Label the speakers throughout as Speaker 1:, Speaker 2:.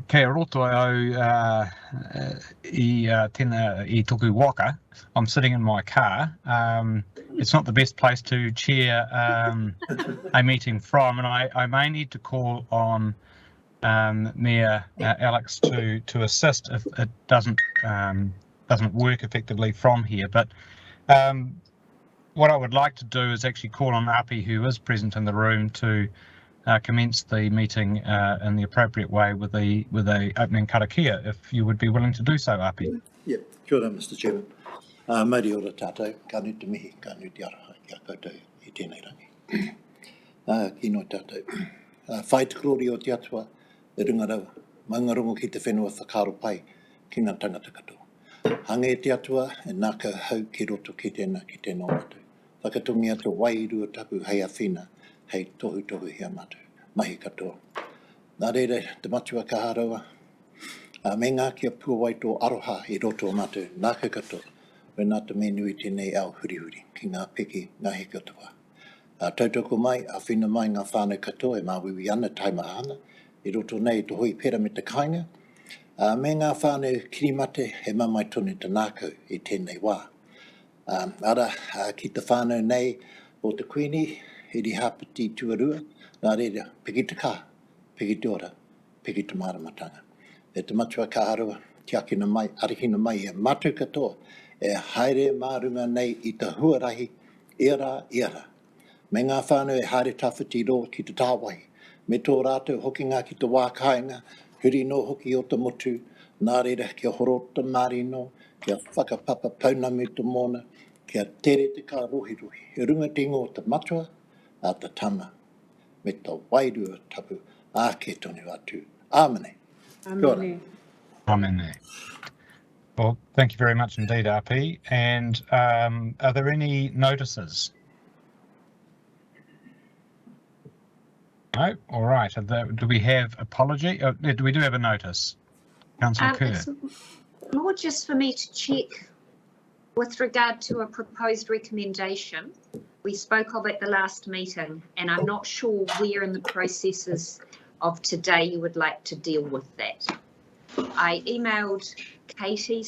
Speaker 1: Kei roto au I toku waka. I'm sitting in my car. It's not the best place to chair a meeting from, and I may need to call on Mayor Alex to assist if it doesn't work effectively from here. But what I would like to do is actually call on Api, who is present in the room, to commence the meeting in the appropriate way with a opening karakia, if you would be willing to do so, Api.
Speaker 2: Yep, kia ora, Mr. Chairman. Mauri ora tātou, ka nu te mihi, ka nu te araha, kia koutou I tēnei rangi. Kino tātou. Whai te korori o te atua, e runga rawa, maungarongo ki te whenua whakaro pai, ki ngā tangata katoa. Hange te atua, e nāka hau ki roto ki tēnā mātou. Whakatungi atu wai rua tapu hei awhina, hei tohu hea mātou. Mahi katoa. Nā reira, te matua ka harawa, me ngā kia puawai tō aroha I roto o mātou, nāka katoa, re nā te menui tēnei au huri, ki ngā peki, ngā he katoa. Tautoko mai, a whina mai ngā whānau katoa, e māwiwi ana taimahana, I roto nei te hui pera me te kainga. Me ngā whānau kirimate, he mamai tonu te nākau I tēnei wā. Ara, ki te whānau nei, o te kuini, he ri hapiti tuarua, nā reira, peki te kā, peki te ora, peki te māramatanga. E te matua ka harawa, ki akina mai, arihina mai, e matu katoa, e haere mārunga nei I te huarahi, era. Me ngā whānau e haere tawhiti ro ki te tāwai, me tō rātou hoki ngā ki te wākainga, huri no hoki o te motu, nā reira kia horo te marino, kia whakapapa paunamu te mona, kia tere te kā rohi, he runga tingo o te matua, a te tama, me te wairua tapu, ake tonu atu. Āmene.
Speaker 1: Amen. Well, thank you very much indeed, RP. And are there any notices? No? All right. Do we have apology? Do we have a notice? Councillor Kerr.
Speaker 3: It's more just for me to check with regard to a proposed recommendation. We spoke of at the last meeting, and I'm not sure where in the processes of today you would like to deal with that. I emailed Katie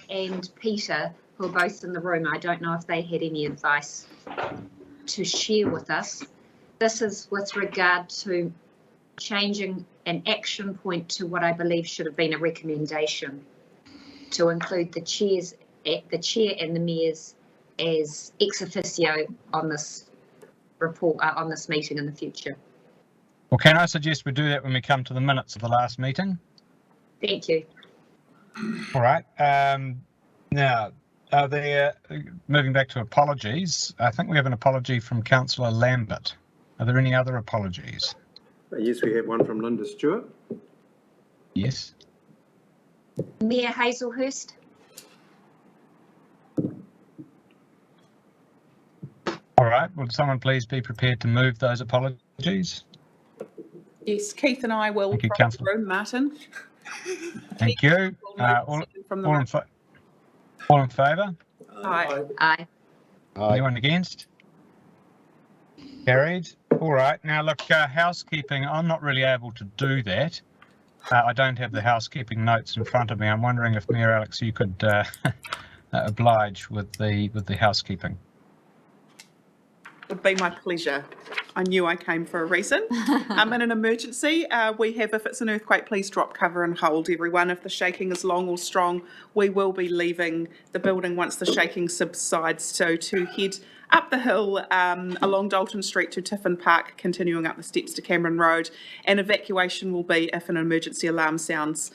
Speaker 3: and Peter, who are both in the room. I don't know if they had any advice to share with us. This is with regard to changing an action point to what I believe should have been a recommendation, to include the chair and the mayors as ex officio on this report, on this meeting in the future.
Speaker 1: Well, can I suggest we do that when we come to the minutes of the last meeting?
Speaker 3: Thank you.
Speaker 1: All right. Now, moving back to apologies, I think we have an apology from Councillor Lambert. Are there any other apologies?
Speaker 4: Yes, we have one from Linda Stewart.
Speaker 1: Yes.
Speaker 3: Mayor Hazelhurst.
Speaker 1: All right. Would someone please be prepared to move those apologies?
Speaker 5: Yes, Keith and I will.
Speaker 1: Thank you,
Speaker 5: from the room, Martin.
Speaker 1: Thank you. All in favour?
Speaker 5: Aye.
Speaker 3: Aye.
Speaker 1: Anyone against? Carried. All right. Now, look, housekeeping, I'm not really able to do that. I don't have the housekeeping notes in front of me. I'm wondering if Mayor Alex, you could oblige with the housekeeping.
Speaker 5: Would be my pleasure. I knew I came for a reason. In an emergency, we have, if it's an earthquake, please drop cover and hold, everyone. If the shaking is long or strong, we will be leaving the building once the shaking subsides. So to head up the hill along Dalton Street to Tiffin Park, continuing up the steps to Cameron Road, and evacuation will be if an emergency alarm sounds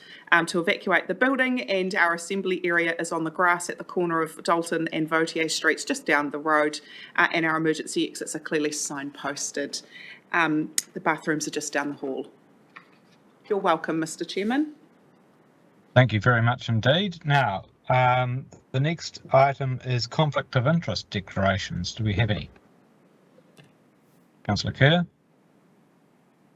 Speaker 5: to evacuate the building, and our assembly area is on the grass at the corner of Dalton and Vautier Streets, just down the road, and our emergency exits are clearly signposted. The bathrooms are just down the hall. You're welcome, Mr. Chairman.
Speaker 1: Thank you very much indeed. Now, the next item is conflict of interest declarations. Do we have any? Councillor Kerr.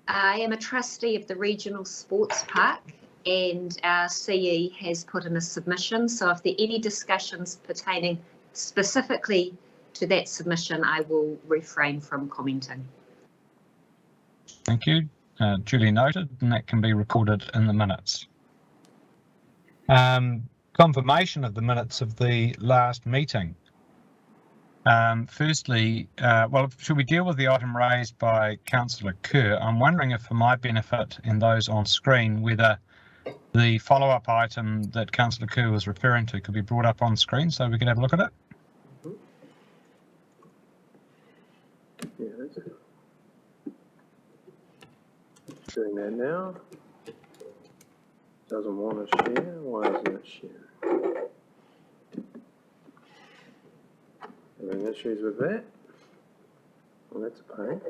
Speaker 3: I am a trustee of the Regional Sports Park, and our CE has put in a submission. So if there are any discussions pertaining specifically to that submission, I will refrain from commenting.
Speaker 1: Thank you. duly noted, and that can be recorded in the minutes. Confirmation of the minutes of the last meeting. Firstly, well, should we deal with the item raised by Councillor Kerr? I'm wondering if, for my benefit and those on screen, whether the follow-up item that Councillor Kerr was referring to could be brought up on screen so we could have a look at it.
Speaker 4: Yeah, that's it. Doing that now. Doesn't want to share. Why isn't it sharing? Having issues with that? Well, that's a pain.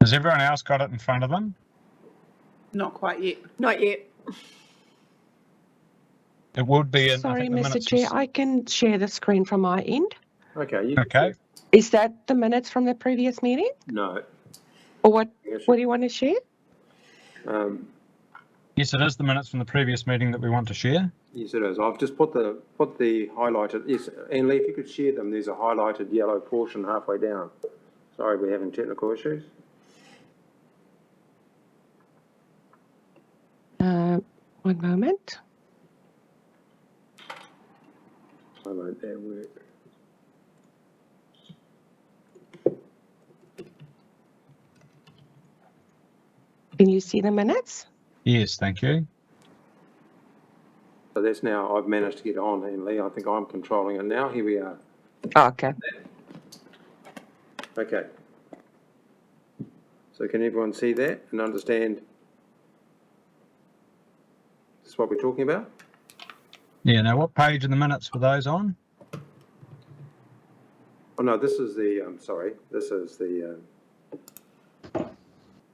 Speaker 1: Has everyone else got it in front of them?
Speaker 5: Not quite yet.
Speaker 6: Not yet.
Speaker 1: It would be in,
Speaker 7: Sorry,
Speaker 1: I think, the
Speaker 7: Mr.
Speaker 1: minutes.
Speaker 7: Chair, I can share the screen from my end.
Speaker 4: Okay. You
Speaker 1: Okay.
Speaker 7: Is that the minutes from the previous meeting?
Speaker 4: No.
Speaker 7: Or what
Speaker 4: Yes,
Speaker 7: do you want to share?
Speaker 1: Yes, it is the minutes from the previous meeting that we want to share.
Speaker 4: Yes, it is. I've just put the highlighted. Yes, Anne-Lee, if you could share them. There's a highlighted yellow portion halfway down. Sorry, we're having technical issues.
Speaker 7: One moment.
Speaker 4: I won't that work.
Speaker 7: Can you see the minutes?
Speaker 1: Yes, thank you.
Speaker 4: So that's now, I've managed to get on, Anne-Lee. I think I'm controlling it now. Here we are.
Speaker 7: Oh, okay.
Speaker 4: Okay. So can everyone see that and understand this is what we're talking about?
Speaker 1: Yeah, now what page of the minutes were those on?
Speaker 4: Oh, no, this is the, sorry, this is the,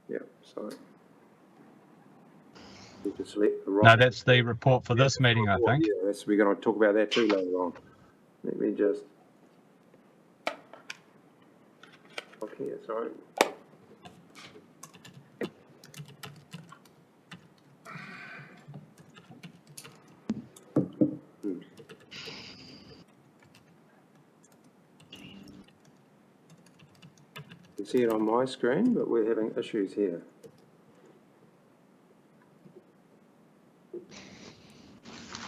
Speaker 4: yeah, sorry. You just select the right.
Speaker 1: No, that's the report for this meeting, I think.
Speaker 4: Yeah, that's, we're going to talk about that too later on. Let me just. Okay, sorry. You can see it on my screen, but we're having issues here.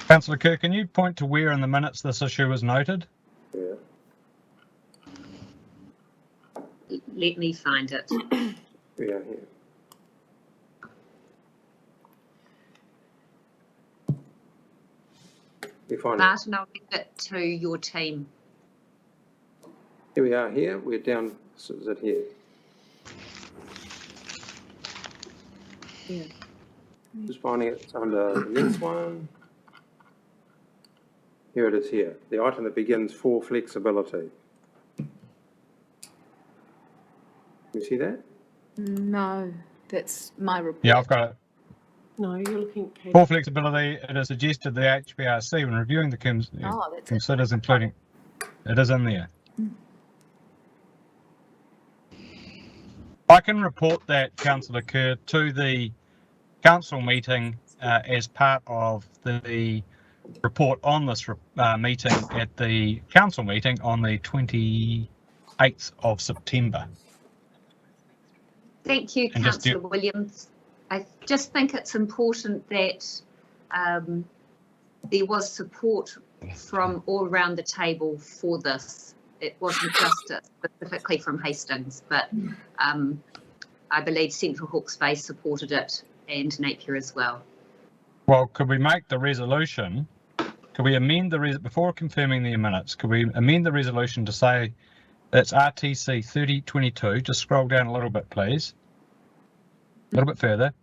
Speaker 1: Councillor Kerr, can you point to where in the minutes this issue was noted?
Speaker 4: Yeah.
Speaker 3: Let me find it.
Speaker 4: We are here. We find it.
Speaker 3: Martin, I'll leave it to your team.
Speaker 4: Here we are here. We're down, so is it here?
Speaker 6: Yeah.
Speaker 4: Just finding it under the next one. Here it is here. The item that begins for flexibility. You see that?
Speaker 6: No, that's my report.
Speaker 1: Yeah, I've got it.
Speaker 7: No, you're looking at page.
Speaker 1: For flexibility, it is suggested the HBRC, when reviewing the
Speaker 6: Oh, that's it.
Speaker 1: considers including, it is in there. I can report that, Councillor Kerr, to the council meeting as part of the report on this meeting at the council meeting on the 28th of September.
Speaker 3: Thank you,
Speaker 1: And just
Speaker 3: Councillor Williams. I just think it's important that there was support from all around the table for this. It wasn't just specifically from Hastings, but I believe Central Hawke's Bay supported it and Napier as well.
Speaker 1: Well, could we make the resolution? Could we amend before confirming the minutes? Could we amend the resolution to say it's RTC 3022? Just scroll down a little bit, please. A little bit further.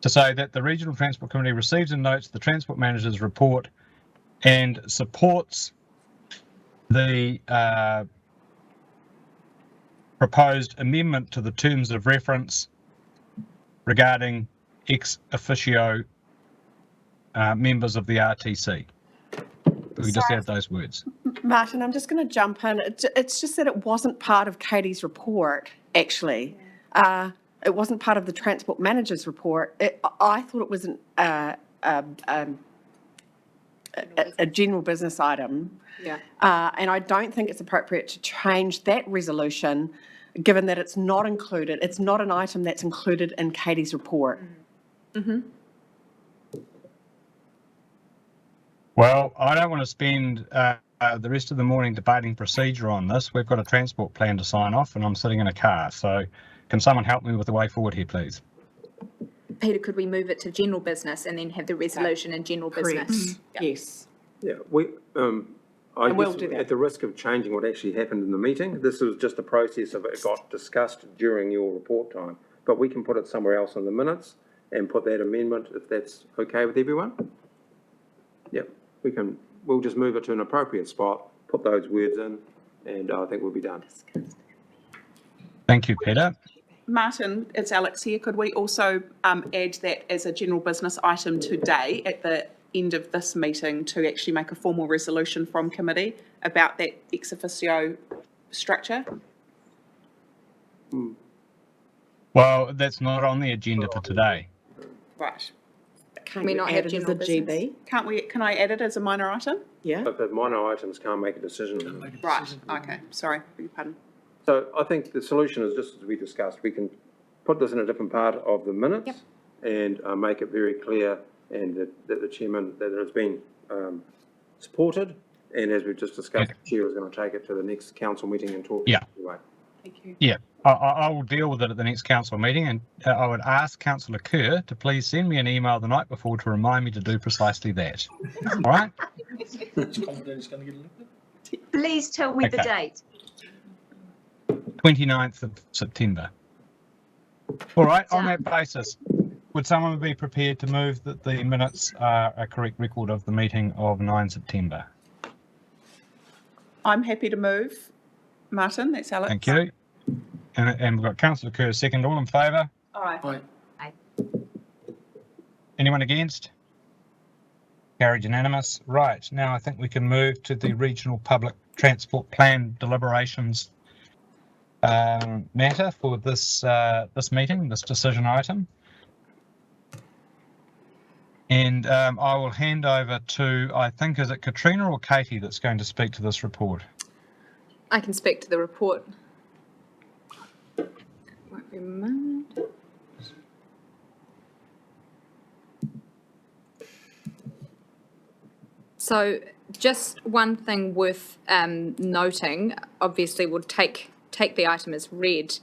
Speaker 1: To say that the Regional Transport Committee receives and notes the Transport Manager's report and supports the proposed amendment to the terms of reference regarding ex officio members of the RTC. We just add those words.
Speaker 6: Martin, I'm just going to jump in. It's just that it wasn't part of Katie's report, actually. It wasn't part of the Transport Manager's report. I thought it was a general business item.
Speaker 3: Yeah.
Speaker 6: And I don't think it's appropriate to change that resolution, given that it's not included, it's not an item that's included in Katie's report.
Speaker 1: Well, I don't want to spend the rest of the morning debating procedure on this. We've got a transport plan to sign off and I'm sitting in a car. So can someone help me with the way forward here, please?
Speaker 8: Peter, could we move it to general business and then have the resolution in general business?
Speaker 6: Correct. Yes.
Speaker 4: Yeah, I
Speaker 6: And we'll
Speaker 4: guess
Speaker 6: do that.
Speaker 4: at the risk of changing what actually happened in the meeting, this was just a process of it got discussed during your report time. But we can put it somewhere else in the minutes and put that amendment if that's okay with everyone. Yep, we'll just move it to an appropriate spot, put those words in, and I think we'll be done.
Speaker 1: Thank you, Peter.
Speaker 5: Martin, it's Alex here. Could we also add that as a general business item today at the end of this meeting to actually make a formal resolution from committee about that ex officio structure?
Speaker 1: Well, that's not on the agenda for today.
Speaker 5: Right.
Speaker 6: Can't
Speaker 8: we
Speaker 6: you
Speaker 8: not
Speaker 6: add
Speaker 8: have
Speaker 6: it as
Speaker 8: general
Speaker 6: a GB?
Speaker 8: business?
Speaker 5: Can I add it as a minor item?
Speaker 6: Yeah.
Speaker 4: But the minor items can't make a decision.
Speaker 5: Right, okay, sorry, beg your pardon.
Speaker 4: So I think the solution is just as we discussed, we can put this in a different part of the minutes and make it very clear and that the chairman, that it's been supported. And as we've just discussed, the chair is going to take it to the next council meeting and talk.
Speaker 1: Yeah.
Speaker 4: Anyway.
Speaker 5: Thank you.
Speaker 1: Yeah, I will deal with it at the next council meeting, and I would ask Councillor Kerr to please send me an email the night before to remind me to do precisely that. All right?
Speaker 3: Please tell me the
Speaker 1: Okay.
Speaker 3: date.
Speaker 1: 29th of September. All right, on that basis, would someone be prepared to move that the minutes are a correct record of the meeting of 9 September?
Speaker 5: I'm happy to move. Martin, that's Alex.
Speaker 1: Thank you. And we've got Councillor Kerr second. All in favour?
Speaker 5: Aye.
Speaker 1: Anyone against? Carried unanimous. Right, now I think we can move to the Regional Public Transport Plan deliberations matter for this meeting, this decision item. And I will hand over to, I think, is it Katrina or Katie that's going to speak to this report?
Speaker 8: I can speak to the report. Won't be a moment. So just one thing worth noting, obviously we'll take the item as read,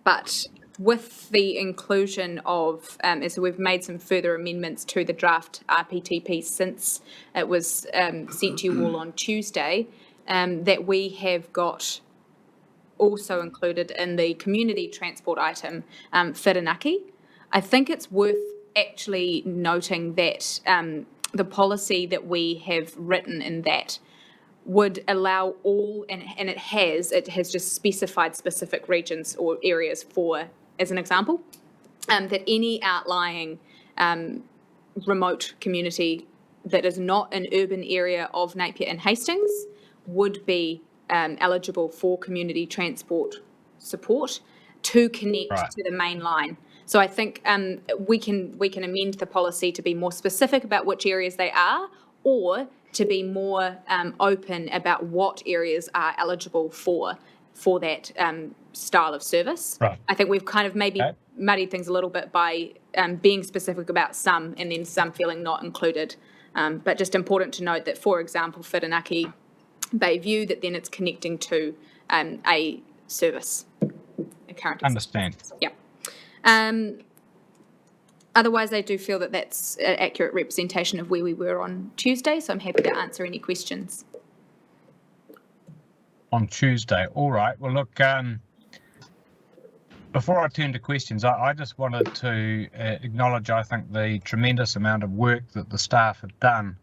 Speaker 8: but with the inclusion of, so we've made some further amendments to the draft RPTP since it was sent to you all on Tuesday, that we have got also included in the community transport item, Whirinaki. I think it's worth actually noting that the policy that we have written in that would allow all, and it has just specified specific regions or areas for, as an example, that any outlying remote community that is not an urban area of Napier and Hastings would be eligible for community transport support to connect to the main line. So I think we can amend the policy to be more specific about which areas they are, or to be more open about what areas are eligible for that style of service.
Speaker 1: Right.
Speaker 8: I think we've kind of maybe muddied things a little bit by being specific about some and then some feeling not included. But just important to note that, for example, Whirinaki Bayview, that then it's connecting to a service. A current
Speaker 1: Understand.
Speaker 8: Yeah. Otherwise, I do feel that that's an accurate representation of where we were on Tuesday, so I'm happy to answer any questions.
Speaker 1: On Tuesday. All right. Well, look, before I turn to questions, I just wanted to acknowledge, I think, the tremendous amount of work that the staff have done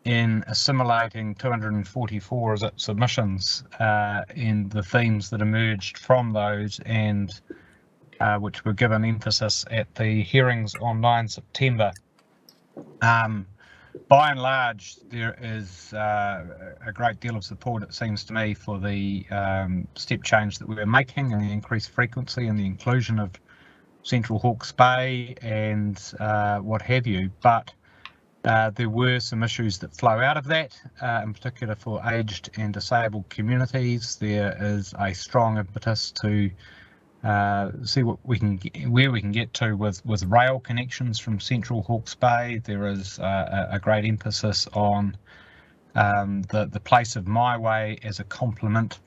Speaker 1: in assimilating 244 submissions and the themes that emerged from those, and which were given emphasis at the hearings on 9 September. By and large, there is a great deal of support, it seems to me, for the step change that we're making and the increased frequency and the inclusion of Central Hawke's Bay and what have you. But There were some issues that flow out of that, in particular for aged and disabled communities. There is a strong impetus to see what we can where we can get to with rail connections from central Hawke's Bay. There is a great emphasis on the place of My Way as a complement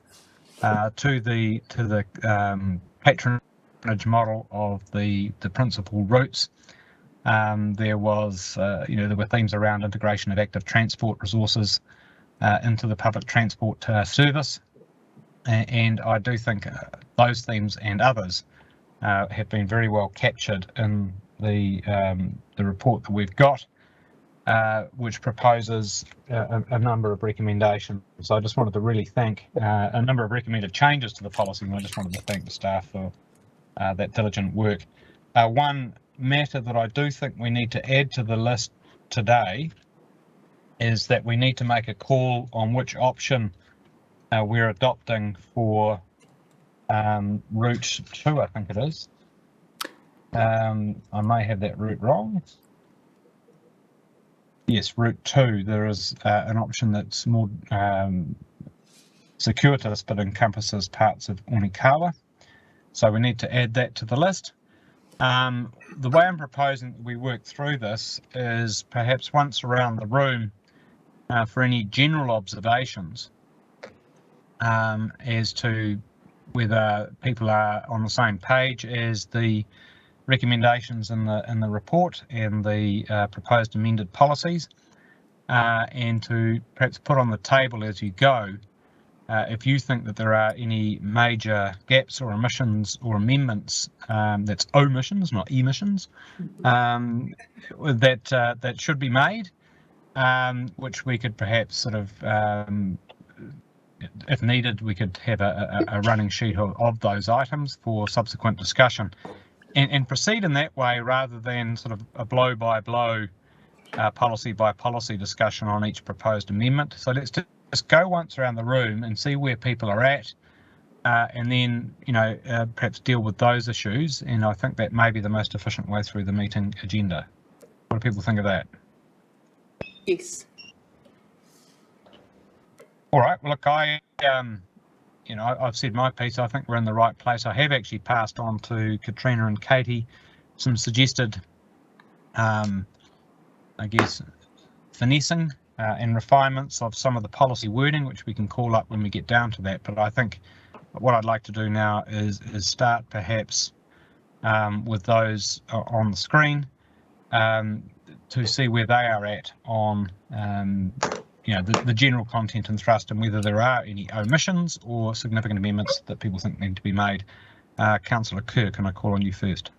Speaker 1: to the patronage model of the principal routes. There were themes around integration of active transport resources into the public transport service, and I do think those themes and others have been very well captured in the report that we've got, which proposes a number of recommendations. So I just wanted to really thank a number of recommended changes to the policy, and I just wanted to thank the staff for that diligent work. One matter that I do think we need to add to the list today is that we need to make a call on which option we're adopting for route 2, I think it is. I may have that route wrong. Yes, route 2. There is an option that's more circuitous but encompasses parts of Onikawa. So we need to add that to the list. The way I'm proposing that we work through this is perhaps once around the room for any general observations as to whether people are on the same page as the recommendations in the report and the proposed amended policies, and to perhaps put on the table as you go if you think that there are any major gaps or omissions or amendments, that's omissions, not emissions, that should be made, which we could perhaps sort of, if needed, we could have a running sheet of those items for subsequent discussion, and proceed in that way rather than sort of a blow by blow, policy by policy discussion on each proposed amendment. So let's just go once around the room and see where people are at, and then perhaps deal with those issues. And I think that may be the most efficient way through the meeting agenda. What do people think of that?
Speaker 5: Yes.
Speaker 1: All right. Well, look, I've said my piece. I think we're in the right place. I have actually passed on to Katrina and Katie some suggested, I guess, finessing and refinements of some of the policy wording, which we can call up when we get down to that. But I think what I'd like to do now is start perhaps with those on the screen to see where they are at on the general content and thrust, and whether there are any omissions or significant amendments that people think need to be made. Councillor Kerr, can I call on you first?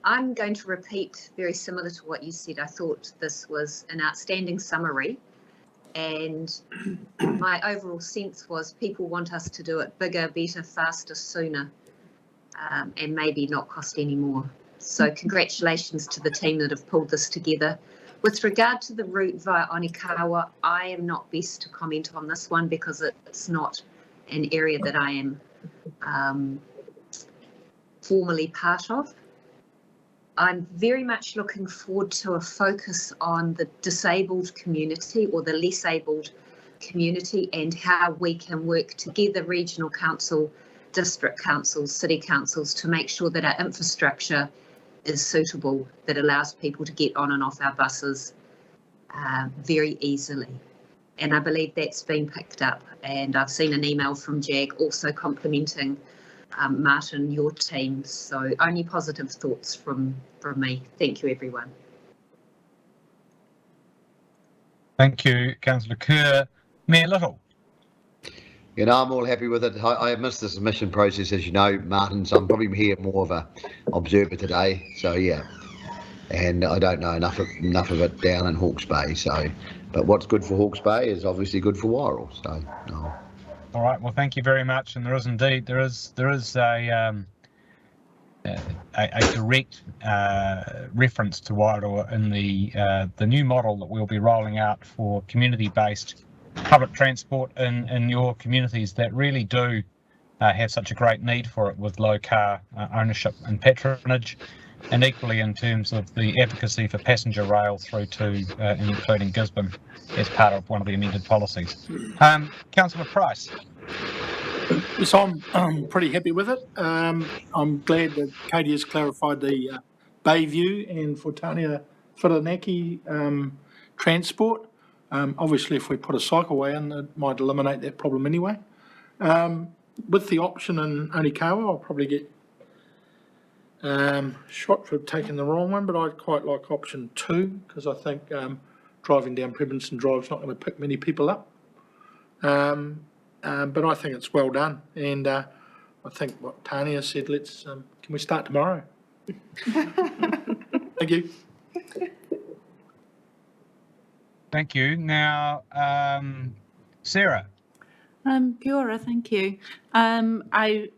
Speaker 3: I'm going to repeat very similar to what you said. I thought this was an outstanding summary, and my overall sense was people want us to do it bigger, better, faster, sooner, and maybe not cost any more. So congratulations to the team that have pulled this together. With regard to the route via Onikawa, I am not best to comment on this one because it's not an area that I am formally part of. I'm very much looking forward to a focus on the disabled community or the less abled community, and how we can work together, regional council, district councils, city councils, to make sure that our infrastructure is suitable, that allows people to get on and off our buses very easily. And I believe that's been picked up, and I've seen an email from JAG also complimenting Martin, your team. So only positive thoughts from me. Thank you, everyone.
Speaker 1: Thank you, Councillor Kerr. Mayor Little.
Speaker 9: I'm all happy with it. I have missed the submission process, as you know, Martin, so I'm probably here more of a observer today. So yeah, and I don't know enough of it down in Hawke's Bay. So, but what's good for Hawke's Bay is obviously good for Wairoa. So no.
Speaker 1: All right. Well, thank you very much. And there is indeed a direct reference to Wairoa in the new model that we'll be rolling out for community-based public transport in your communities that really do have such a great need for it, with low car ownership and patronage. and equally in terms of the efficacy for passenger rail through to including Gisborne as part of one of the amended policies. Councillor Price.
Speaker 10: Yes, I'm pretty happy with it. I'm glad that Katie has clarified the Bayview and Fortania Whiranaki transport. Obviously, if we put a cycleway in, it might eliminate that problem anyway. With the option in Onikawa, I'll probably get shot for taking the wrong one, but I quite like option 2 because I think driving down Prebenston Drive's not going to pick many people up. But I think it's well done, and I think what Tania said, let's can we start tomorrow? Thank you.
Speaker 1: Thank you. Now, Sarah.
Speaker 11: Kia ora, thank you. I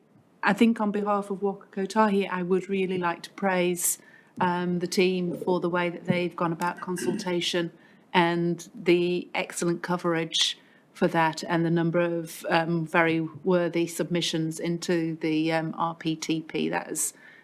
Speaker 11: think on behalf of Waka Kotahi, I would really like to praise the team for the way that they've gone about consultation and the excellent coverage for that, and the number of very worthy submissions into the RPTP. That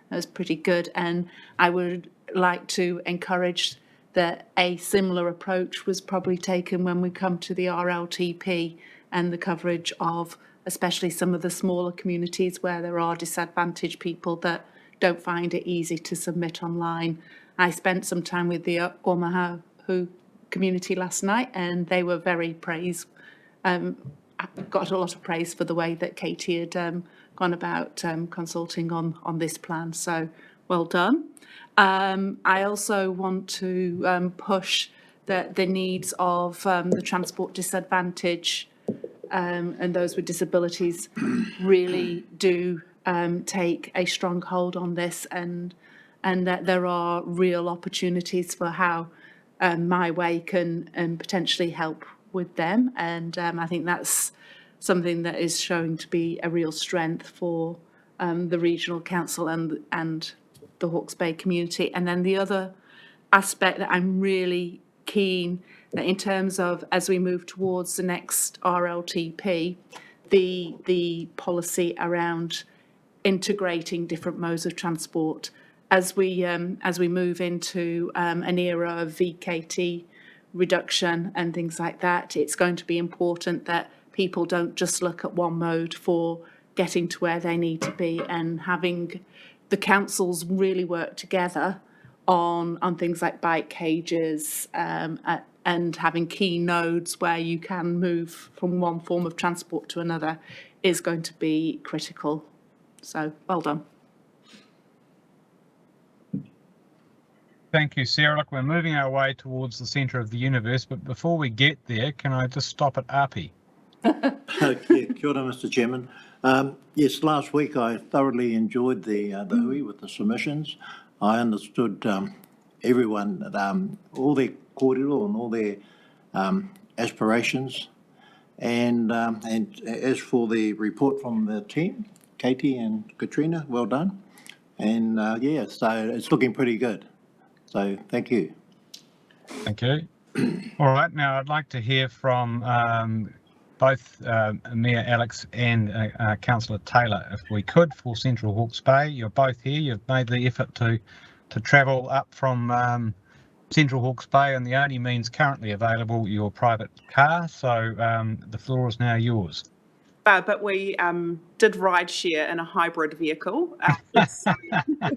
Speaker 11: was pretty good, and I would like to encourage that a similar approach was probably taken when we come to the RLTP and the coverage of especially some of the smaller communities where there are disadvantaged people that don't find it easy to submit online. I spent some time with the Omaha community last night, and they were very praised. Got a lot of praise for the way that Katie had gone about consulting on this plan, so well done. I also want to push the needs of the transport disadvantage and those with disabilities really do take a strong hold on this, and that there are real opportunities for how My Way can potentially help with them, and I think that's something that is showing to be a real strength for the regional council and the Hawke's Bay community. And then the other aspect that I'm really keen that in terms of as we move towards the next RLTP, the policy around integrating different modes of transport as we move into an era of VKT reduction and things like that, it's going to be important that people don't just look at one mode for getting to where they need to be, and having the councils really work together on things like bike cages and having key nodes where you can move from one form of transport to another is going to be critical. So, well done.
Speaker 1: Thank you, Sarah. Look, we're moving our way towards the centre of the universe, but before we get there, can I just stop at API?
Speaker 2: Kia ora, Mr. Chairman. Yes, last week I thoroughly enjoyed the hui with the submissions. I understood everyone, all their kōrero and all their aspirations. And as for the report from the team, Katie and Katrina, well done. And yeah, so it's looking pretty good. So thank you.
Speaker 1: Thank you. All right, now I'd like to hear from both Mayor Alex and Councillor Taylor, if we could, for Central Hawke's Bay. You're both here. You've made the effort to travel up from Central Hawke's Bay, and the only means currently available, your private car. So the floor is now yours.
Speaker 5: But we did ride share in a hybrid vehicle. So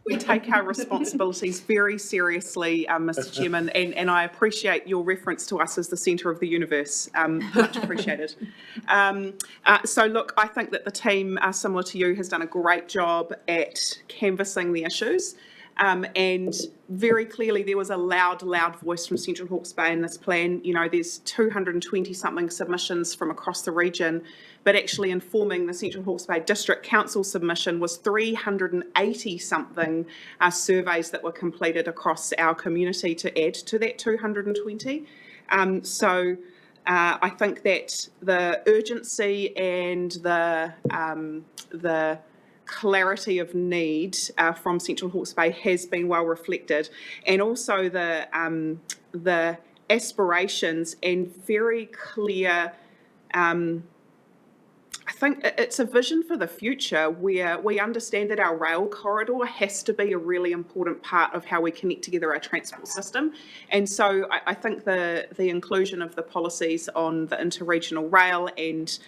Speaker 5: we take our responsibilities very seriously, Mr. Chairman, and I appreciate your reference to us as the centre of the universe. Much appreciated. So look, I think that the team, similar to you, has done a great job at canvassing the issues. And very clearly there was a loud voice from Central Hawke's Bay in this plan. You know, there's 220 something submissions from across the region, but actually informing the Central Hawke's Bay District Council submission was 380 something surveys that were completed across our community to add to that 220. So I think that the urgency and the clarity of need from Central Hawke's Bay has been well reflected, and also the aspirations and very clear think it's a vision for the future where we understand that our rail corridor has to be a really important part of how we connect together our transport system. And so I think the inclusion of the policies on the interregional rail and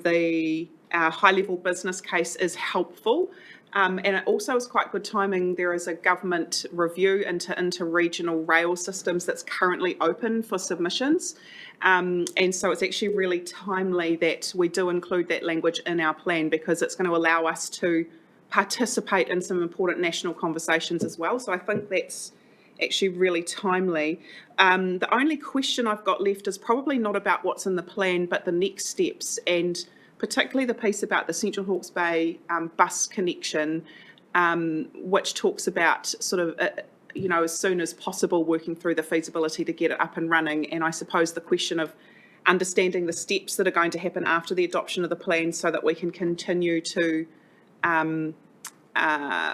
Speaker 5: the high-level business case is helpful. And it also is quite good timing. There is a government review into interregional rail systems that's currently open for submissions. And so it's actually really timely that we do include that language in our plan, because it's going to allow us to participate in some important national conversations as well. So I think that's actually really timely. The only question I've got left is probably not about what's in the plan, but the next steps, and particularly the piece about the Central Hawke's Bay bus connection, which talks about sort of, as soon as possible working through the feasibility to get it up and running. And I suppose the question of understanding the steps that are going to happen after the adoption of the plan so that we can continue to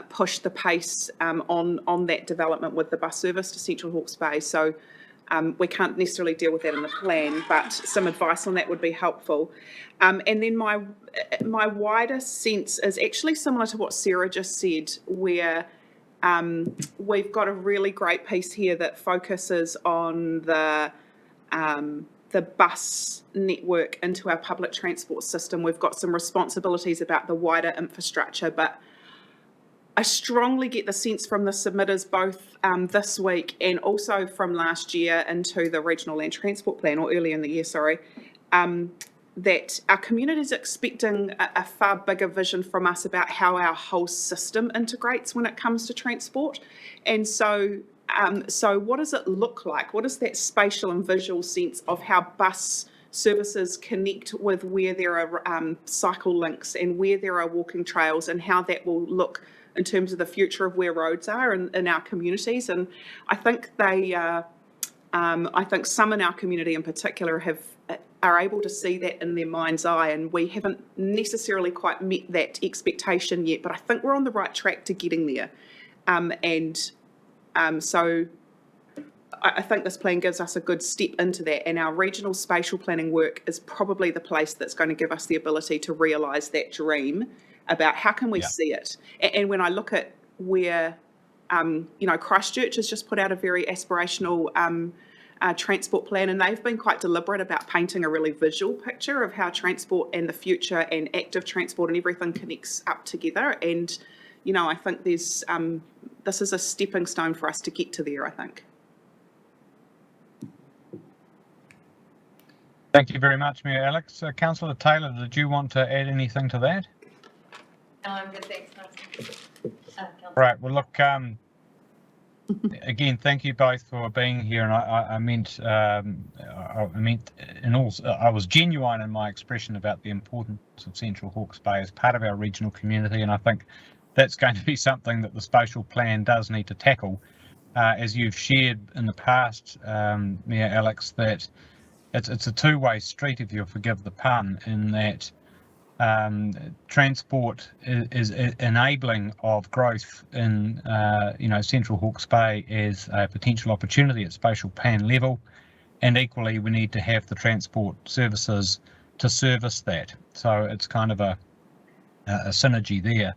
Speaker 5: push the pace on that development with the bus service to Central Hawke's Bay. So we can't necessarily deal with that in the plan, but some advice on that would be helpful. And then my wider sense is actually similar to what Sarah just said, where we've got a really great piece here that focuses on the bus network into our public transport system. We've got some responsibilities about the wider infrastructure, but I strongly get the sense from the submitters both this week and also from last year into the Regional Land Transport Plan, or earlier in the year, sorry, that our community is expecting a far bigger vision from us about how our whole system integrates when it comes to transport. And so what does it look like? What is that spatial and visual sense of how bus services connect with where there are cycle links and where there are walking trails, and how that will look in terms of the future of where roads are in our communities? And I think I think some in our community in particular are able to see that in their mind's eye, and we haven't necessarily quite met that expectation yet, but I think we're on the right track to getting there. So I think this plan gives us a good step into that, and our regional spatial planning work is probably the place that's going to give us the ability to realise that dream about how can we see it. And when I look at where, Christchurch has just put out a very aspirational transport plan, and they've been quite deliberate about painting a really visual picture of how transport and the future and active transport and everything connects up together. And, I think this is a stepping stone for us to get to there, I think.
Speaker 1: Thank you very much, Mayor Alex. Councillor Taylor, did you want to add anything to that?
Speaker 12: No, I'm good, thanks.
Speaker 1: Right. Well, look. Again, thank you both for being here, and I was genuine in my expression about the importance of Central Hawke's Bay as part of our regional community, and I think that's going to be something that the spatial plan does need to tackle. As you've shared in the past, Mayor Alex, that it's a two-way street, if you'll forgive the pun, in that transport is enabling of growth in Central Hawke's Bay as a potential opportunity at spatial plan level, and equally we need to have the transport services to service that. So it's kind of a synergy there.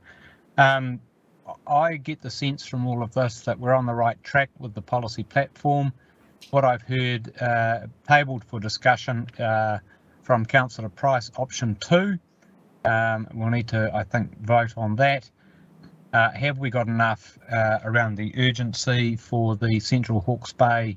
Speaker 1: I get the sense from all of this that we're on the right track with the policy platform. What I've heard tabled for discussion from Councillor Price, option 2. We'll need to, I think, vote on that. Have we got enough around the urgency for the Central Hawke's Bay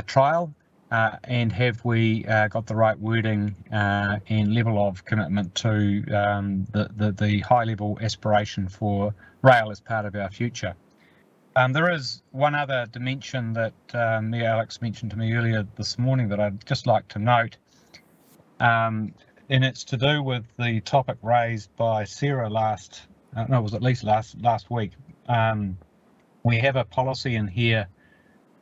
Speaker 1: trial? And have we got the right wording and level of commitment to the high-level aspiration for rail as part of our future? There is one other dimension that Mayor Alex mentioned to me earlier this morning that I'd just like to note. And it's to do with the topic raised by Sarah last week. We have a policy in here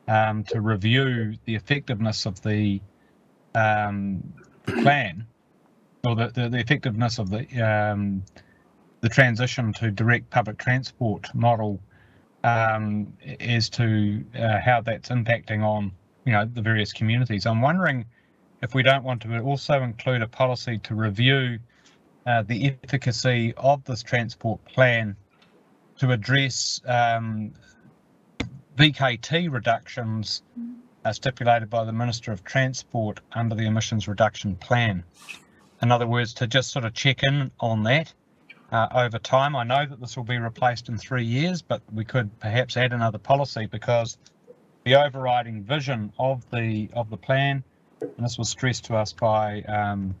Speaker 1: to review the effectiveness of the plan, or the effectiveness of the transition to direct public transport model as to how that's impacting on the various communities. I'm wondering if we don't want to also include a policy to review the efficacy of this transport plan to address VKT reductions stipulated by the Minister of Transport under the emissions reduction plan. In other words, to just sort of check in on that over time. I know that this will be replaced in 3 years, but we could perhaps add another policy, because the overriding vision of the plan, and this was stressed to us by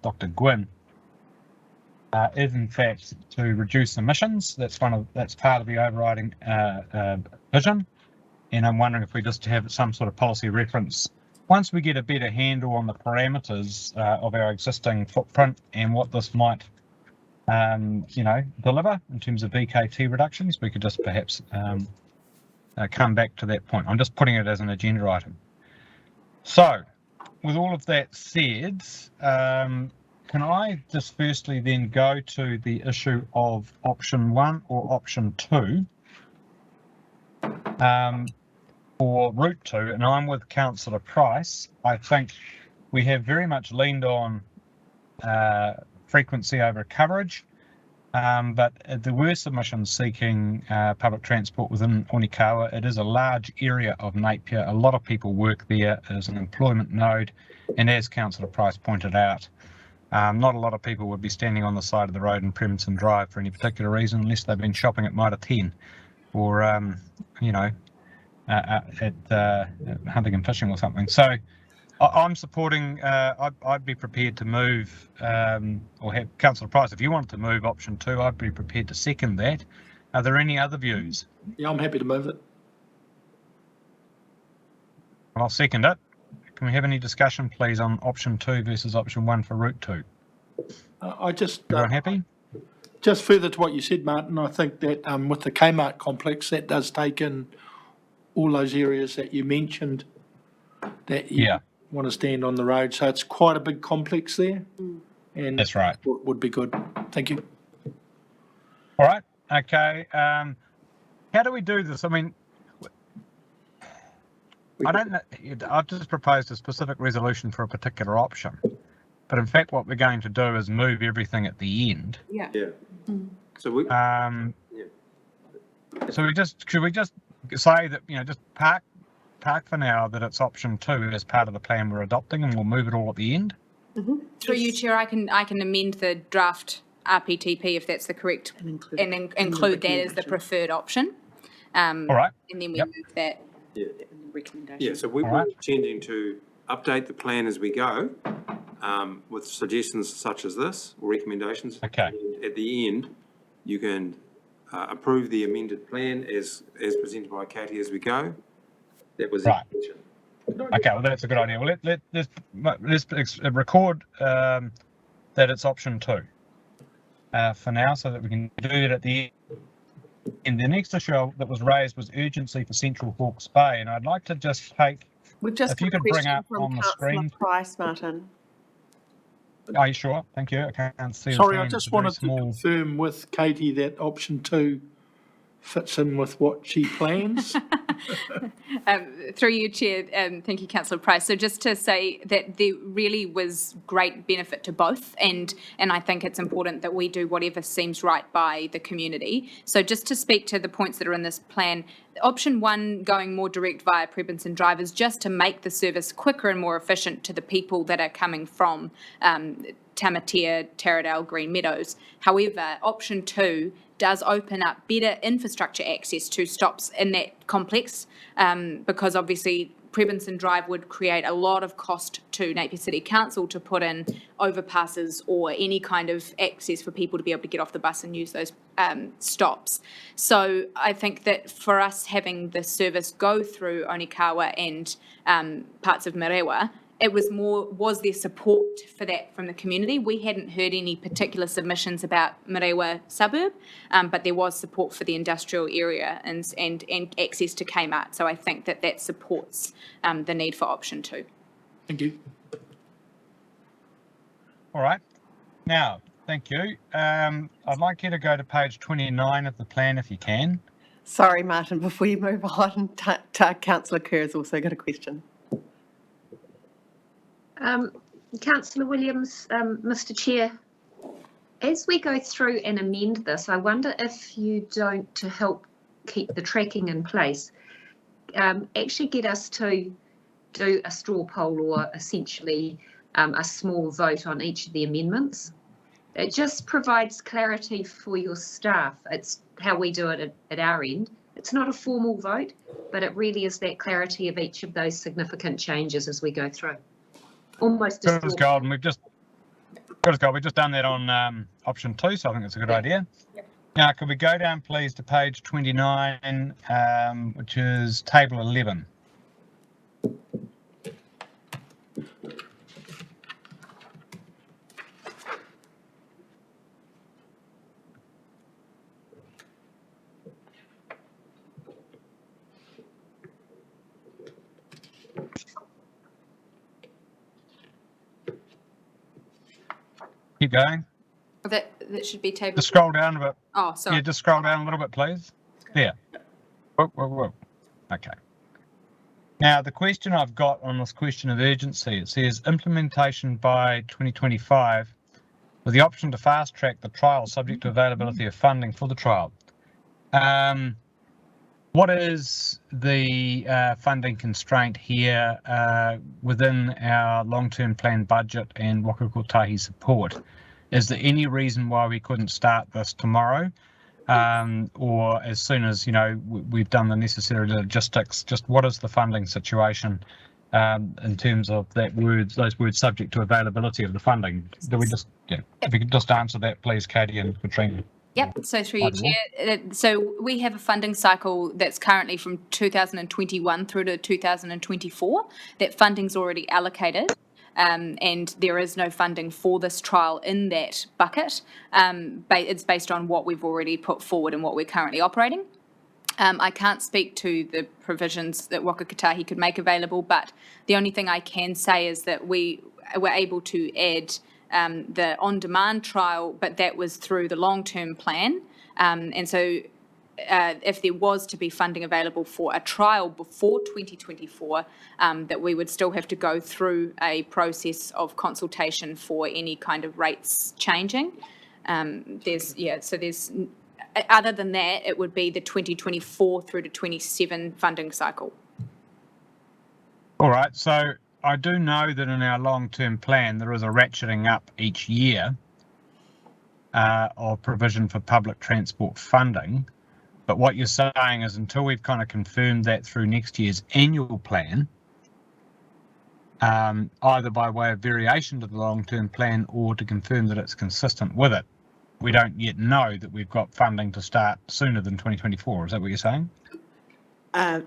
Speaker 1: Dr. Gwynn, is in fact to reduce emissions. That's part of the overriding vision. And I'm wondering if we just have some sort of policy reference once we get a better handle on the parameters of our existing footprint and what this might, deliver in terms of VKT reductions. We could just perhaps come back to that point. I'm just putting it as an agenda item. So, with all of that said, can I just firstly then go to the issue of option 1 or option 2 for route 2, and I'm with Councillor Price. I think we have very much leaned on frequency over coverage, but there were submissions seeking public transport within Onikawa. It is a large area of Napier. A lot of people work there as an employment node, and as Councillor Price pointed out, not a lot of people would be standing on the side of the road in Premonton Drive for any particular reason, unless they've been shopping at Mitre 10 or, at hunting and fishing or something. So I'm supporting, I'd be prepared to move, or have Councillor Price, if you wanted to move option 2, I'd be prepared to second that. Are there any other views?
Speaker 10: Yeah, I'm happy to move it.
Speaker 1: Well, I'll second it. Can we have any discussion, please, on option 2 versus option 1 for route 2? Everyone happy?
Speaker 10: Just further to what you said, Martin, I think that with the Kmart complex, that does take in all those areas that you mentioned that you want to stand on the road. So it's quite a big complex there. And
Speaker 1: that's right.
Speaker 10: Would be good. Thank you.
Speaker 1: All right. Okay. How do we do this? I mean, I don't know. I've just proposed a specific resolution for a particular option. But in fact, what we're going to do is move everything at the end.
Speaker 5: Yeah.
Speaker 4: So we.
Speaker 1: So should we just say that, just park for now that it's option 2 as part of the plan we're adopting, and we'll move it all at the end?
Speaker 8: Through you, Chair, I can amend the draft RPTP if that's the correct, and include that as the preferred option.
Speaker 1: All right.
Speaker 8: And then we move that.
Speaker 5: Recommendation.
Speaker 4: Yeah, so we're intending to update the plan as we go, with suggestions such as this, or recommendations.
Speaker 1: Okay.
Speaker 4: And at the end, you can approve the amended plan as presented by Katie as we go. That was
Speaker 1: right. Okay, well that's a good idea. Well, let's record that it's option 2 for now, so that we can do it at the end. And the next issue that was raised was urgency for Central Hawke's Bay, and I'd like to just take.
Speaker 6: We've just
Speaker 1: if you could bring up on the screen.
Speaker 6: Price, Martin.
Speaker 1: Are you sure? Thank you. I can't see.
Speaker 10: Sorry, I just wanted to confirm with Katie that option 2 fits in with what she plans.
Speaker 8: Through you, Chair, thank you, Councillor Price. So just to say that there really was great benefit to both, and I think it's important that we do whatever seems right by the community. So just to speak to the points that are in this plan, option 1, going more direct via Premonton Drive, is just to make the service quicker and more efficient to the people that are coming from Tamatea, Taradale, Green Meadows. However, option 2 does open up better infrastructure access to stops in that complex, because obviously Premonton Drive would create a lot of cost to Napier City Council to put in overpasses or any kind of access for people to be able to get off the bus and use those stops. So I think that for us having the service go through Onikawa and parts of Merewa, it was there support for that from the community? We hadn't heard any particular submissions about Merewa suburb, but there was support for the industrial area and access to Kmart. So I think that supports the need for option 2.
Speaker 10: Thank you.
Speaker 1: All right. Now, thank you. I'd like you to go to page 29 of the plan if you can.
Speaker 6: Sorry, Martin, before you move on, Councillor Kerr has also got a question.
Speaker 3: Councillor Williams, Mr. Chair. As we go through and amend this, I wonder if you don't, to help keep the tracking in place, actually get us to do a straw poll or essentially a small vote on each of the amendments. It just provides clarity for your staff. It's how we do it at our end. It's not a formal vote, but it really is that clarity of each of those significant changes as we go through. Almost a
Speaker 1: Good as
Speaker 3: straw
Speaker 1: gold, and we've just done that on option 2, so I think it's a good idea.
Speaker 12: Yep.
Speaker 1: Now, could we go down, please, to page 29, which is table 11. Keep going.
Speaker 8: That should be table.
Speaker 1: Just scroll down a bit.
Speaker 8: Oh, sorry.
Speaker 1: Yeah, just scroll down a little bit, please. There. Whoa. Okay. Now, the question I've got on this question of urgency, it says implementation by 2025 with the option to fast track the trial subject to availability of funding for the trial. What is the funding constraint here within our long-term plan budget and Waka Kotahi support? Is there any reason why we couldn't start this tomorrow? Or as soon as, we've done the necessary logistics, just what is the funding situation in terms of those words subject to availability of the funding? If you could just answer that, please, Katie and Katrina.
Speaker 8: Yep, so through you, Chair. So we have a funding cycle that's currently from 2021 through to 2024. That funding's already allocated. And there is no funding for this trial in that bucket. It's based on what we've already put forward and what we're currently operating. I can't speak to the provisions that Waka Kotahi could make available, but the only thing I can say is that we were able to add the on-demand trial, but that was through the long-term plan. And so if there was to be funding available for a trial before 2024, that we would still have to go through a process of consultation for any kind of rates changing. Other than that, it would be the 2024 through to 27 funding cycle.
Speaker 1: All right, so I do know that in our long-term plan, there is a ratcheting up each year of provision for public transport funding. But what you're saying is until we've kind of confirmed that through next year's annual plan, either by way of variation to the long-term plan or to confirm that it's consistent with it, we don't yet know that we've got funding to start sooner than 2024. Is that what you're saying?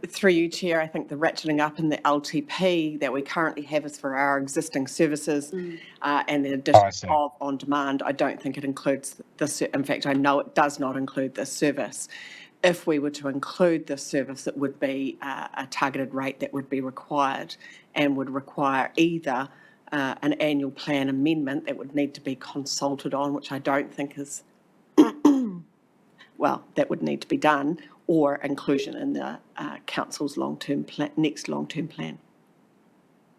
Speaker 6: Through you, Chair, I think the ratcheting up in the LTP that we currently have is for our existing services and the addition of on-demand. I don't think it includes this. In fact, I know it does not include this service. If we were to include this service, it would be a targeted rate that would be required and would require either an annual plan amendment that would need to be consulted on, which I don't think is, that would need to be done, or inclusion in the council's next long-term plan.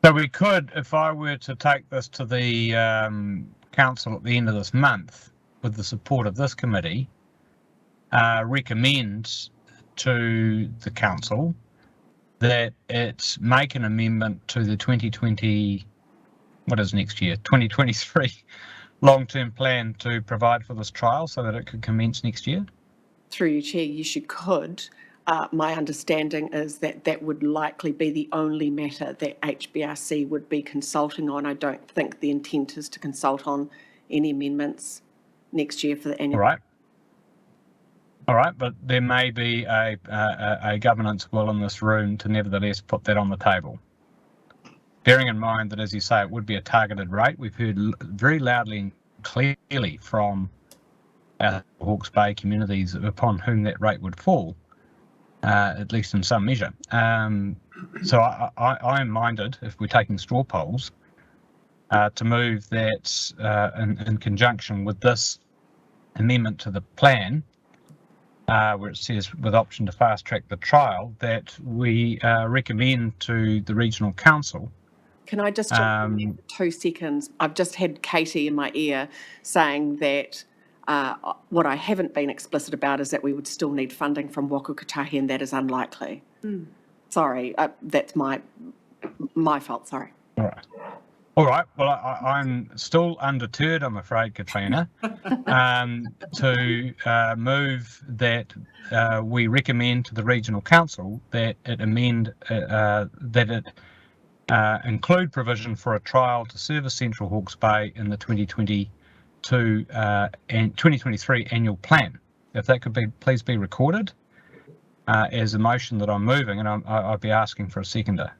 Speaker 1: So we could, if I were to take this to the council at the end of this month, with the support of this committee, recommend to the council that it make an amendment to the 2023 long-term plan to provide for this trial so that it could commence next year?
Speaker 6: Through you, Chair, yes, you could. My understanding is that would likely be the only matter that HBRC would be consulting on. I don't think the intent is to consult on any amendments next year for the annual.
Speaker 1: All right, but there may be a governance will in this room to nevertheless put that on the table. Bearing in mind that, as you say, it would be a targeted rate. We've heard very loudly and clearly from our Hawke's Bay communities upon whom that rate would fall, at least in some measure. So I am minded, if we're taking straw polls, to move that in conjunction with this amendment to the plan, where it says with option to fast track the trial, that we recommend to the regional council
Speaker 6: Can I just jump in there for 2 seconds? I've just had Katie in my ear saying that what I haven't been explicit about is that we would still need funding from Waka Kotahi, and that is unlikely. Sorry, that's my fault, sorry.
Speaker 1: All right. Well, I'm still undeterred, I'm afraid, Katrina, to move that we recommend to the Regional Council that it include provision for a trial to service Central Hawke's Bay in the 2022 and 2023 annual plan. If that could please be recorded as a motion that I'm moving, and I'd be asking for a seconder.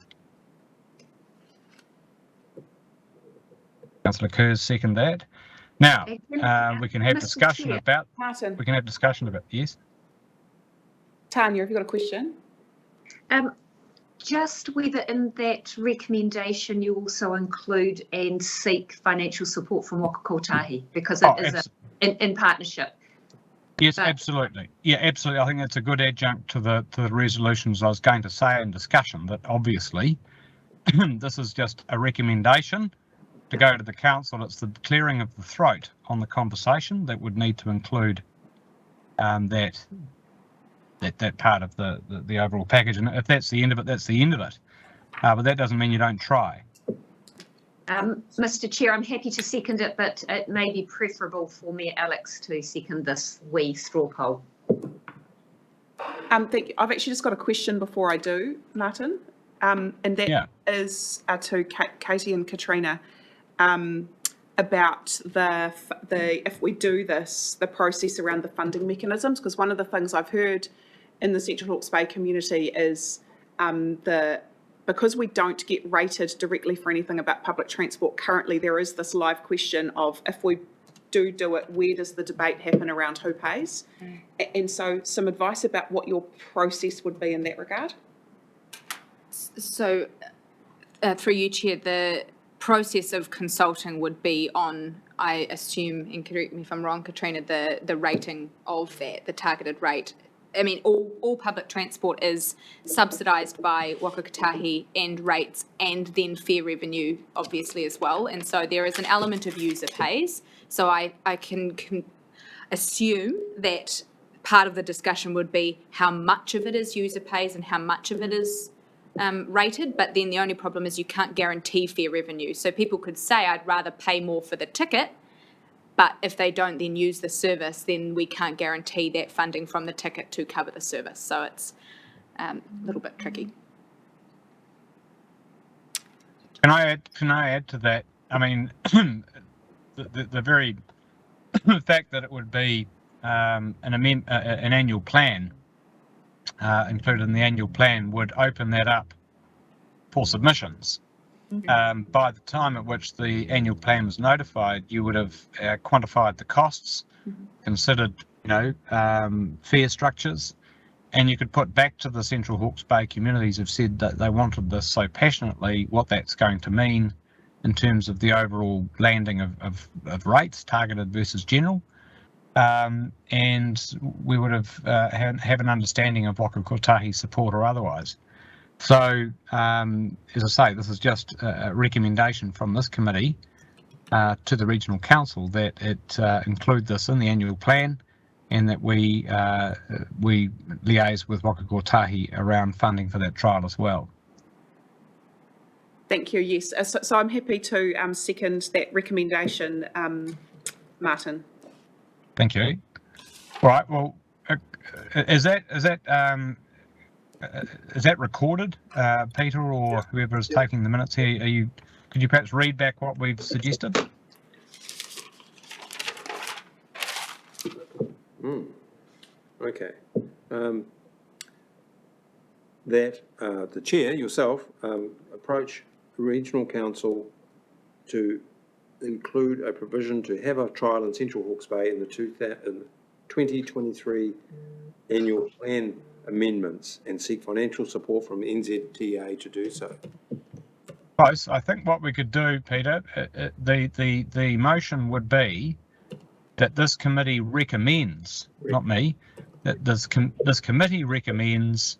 Speaker 1: Councillor Kerrs, second that. Now, we can have discussion about.
Speaker 5: Martin.
Speaker 1: We can have discussion about. Yes.
Speaker 5: Tanya, have you got a question?
Speaker 3: Just whether in that recommendation you also include and seek financial support from Waka Kotahi, because it is in partnership.
Speaker 1: Yes, absolutely. Yeah, absolutely. I think it's a good adjunct to the resolutions I was going to say in discussion, that obviously this is just a recommendation to go to the council. It's the clearing of the throat on the conversation that would need to include that part of the overall package. And if that's the end of it, that's the end of it. But that doesn't mean you don't try.
Speaker 3: Mr. Chair, I'm happy to second it, but it may be preferable for me, Alex, to second this wee straw poll.
Speaker 5: I've actually just got a question before I do, Martin, and that is to Katie and Katrina about the if we do this, the process around the funding mechanisms, because one of the things I've heard in the Central Hawke's Bay community is because we don't get rated directly for anything about public transport currently, there is this live question of if we do it, where does the debate happen around who pays? And so some advice about what your process would be in that regard.
Speaker 8: So through you, Chair, the process of consulting would be on, I assume, and correct me if I'm wrong, Katrina, the rating of that, the targeted rate. I mean, all public transport is subsidised by Waka Kotahi and rates, and then fare revenue, obviously, as well. And so there is an element of user pays. So I can assume that part of the discussion would be how much of it is user pays and how much of it is rated. But then the only problem is you can't guarantee fare revenue. So people could say, I'd rather pay more for the ticket, but if they don't then use the service, then we can't guarantee that funding from the ticket to cover the service. So it's a little bit tricky.
Speaker 1: Can I add to that? I mean, the very fact that it would be an annual plan included in the annual plan would open that up for submissions. By the time at which the annual plan was notified, you would have quantified the costs, considered, fare structures, and you could put back to the Central Hawke's Bay communities who've said that they wanted this so passionately, what that's going to mean in terms of the overall landing of rates, targeted versus general. And we would have an understanding of Waka Kotahi support or otherwise. So, as I say, this is just a recommendation from this committee to the Regional Council that it include this in the annual plan, and that we liaise with Waka Kotahi around funding for that trial as well.
Speaker 5: Thank you. Yes, so I'm happy to second that recommendation, Martin.
Speaker 1: Thank you. Right. Well, is that recorded, Peter, or whoever is taking the minutes here? Could you perhaps read back what we've suggested?
Speaker 4: Okay. That the chair, yourself, approach the Regional Council to include a provision to have a trial in Central Hawke's Bay in the 2023 annual plan amendments, and seek financial support from NZTA to do so.
Speaker 1: Close. I think what we could do, Peter, the motion would be that this committee recommends, not me, that this committee recommends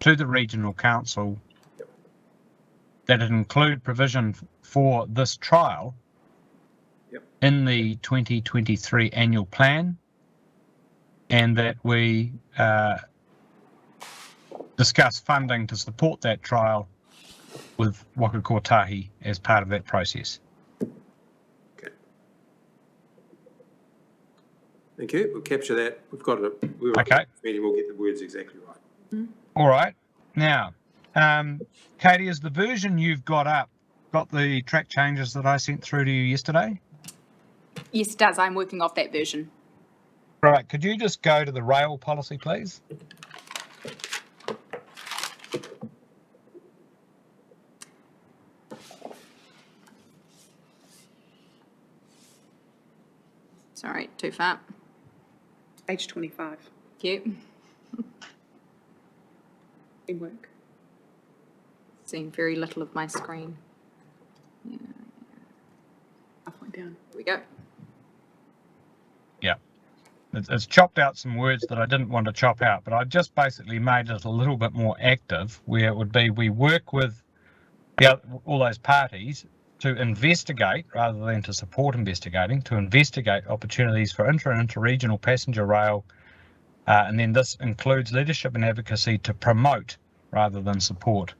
Speaker 1: to the Regional Council that it include provision for this trial in the 2023 annual plan, and that we discuss funding to support that trial with Waka Kotahi as part of that process.
Speaker 4: Okay. Thank you. We'll capture that. We've got it.
Speaker 1: Okay.
Speaker 4: We'll get the words exactly right.
Speaker 1: All right. Now, Katie, is the version you've got up got the track changes that I sent through to you yesterday?
Speaker 8: Yes, it does. I'm working off that version.
Speaker 1: Right. Could you just go to the rail policy, please?
Speaker 8: Sorry, too far.
Speaker 5: Page 25.
Speaker 8: Thank you.
Speaker 5: Teamwork.
Speaker 8: Seeing very little of my screen. Yeah.
Speaker 5: Halfway down.
Speaker 8: Here we go.
Speaker 1: Yeah. It's chopped out some words that I didn't want to chop out, but I just basically made it a little bit more active, where it would be we work with all those parties to investigate, rather than to support investigating, to investigate opportunities for intra- and inter-regional passenger rail, and then this includes leadership and advocacy to promote, rather than support,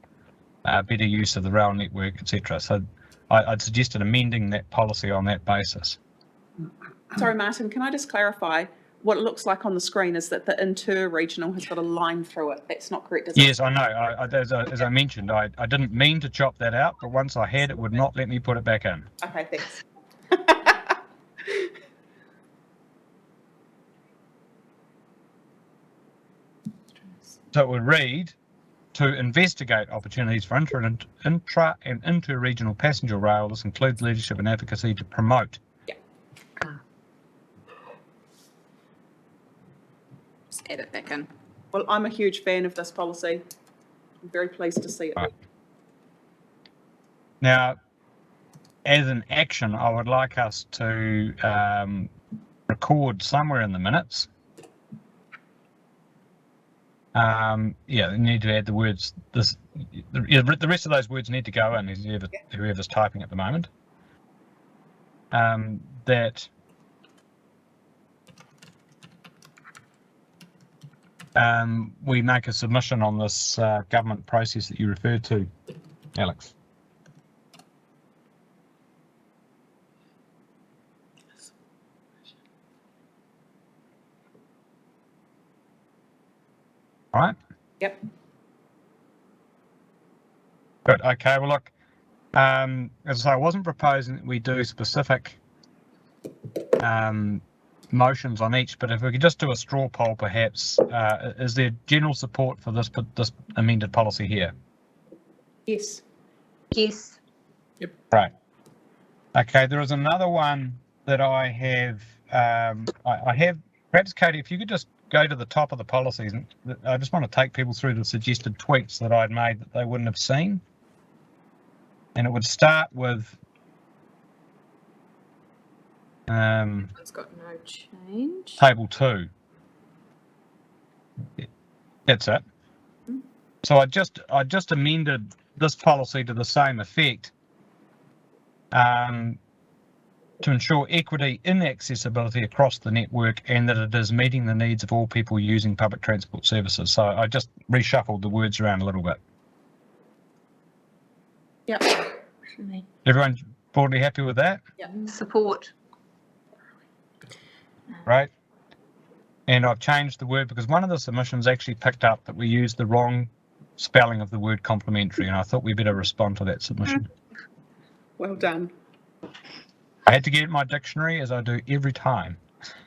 Speaker 1: better use of the rail network, etc. So I'd suggested amending that policy on that basis.
Speaker 5: Sorry, Martin, can I just clarify? What it looks like on the screen is that the inter-regional has got a line through it. That's not correct, is it?
Speaker 1: Yes, I know. As I mentioned, I didn't mean to chop that out, but once I had, it would not let me put it back in.
Speaker 5: Okay, thanks.
Speaker 1: So it would read, to investigate opportunities for intra- and inter-regional passenger rail. This includes leadership and advocacy to promote.
Speaker 5: Yeah.
Speaker 8: Just add it back in.
Speaker 5: Well, I'm a huge fan of this policy. I'm very pleased to see it.
Speaker 1: Right. Now, as an action, I would like us to record somewhere in the minutes. Yeah, they need to add the words. The rest of those words need to go in. Whoever's typing at the moment. That we make a submission on this government process that you referred to, Alex. All right.
Speaker 5: Yep.
Speaker 1: Good. Okay. Well, look. As I say, I wasn't proposing that we do specific motions on each, but if we could just do a straw poll, perhaps, is there general support for this amended policy here?
Speaker 5: Yes.
Speaker 3: Yes.
Speaker 5: Yep.
Speaker 1: Right. Okay. There is another one that I have. I have. Perhaps, Katie, if you could just go to the top of the policies, and I just want to take people through the suggested tweaks that I'd made that they wouldn't have seen. And it would start with
Speaker 8: It's got no change.
Speaker 1: table 2. That's it. So I just amended this policy to the same effect, to ensure equity in accessibility across the network, and that it is meeting the needs of all people using public transport services. So I just reshuffled the words around a little bit.
Speaker 5: Yep.
Speaker 1: Everyone broadly happy with that?
Speaker 3: Support.
Speaker 1: Right. And I've changed the word because one of the submissions actually picked up that we used the wrong spelling of the word complementary, and I thought we better respond to that submission.
Speaker 5: Well done.
Speaker 1: I had to get my dictionary, as I do every time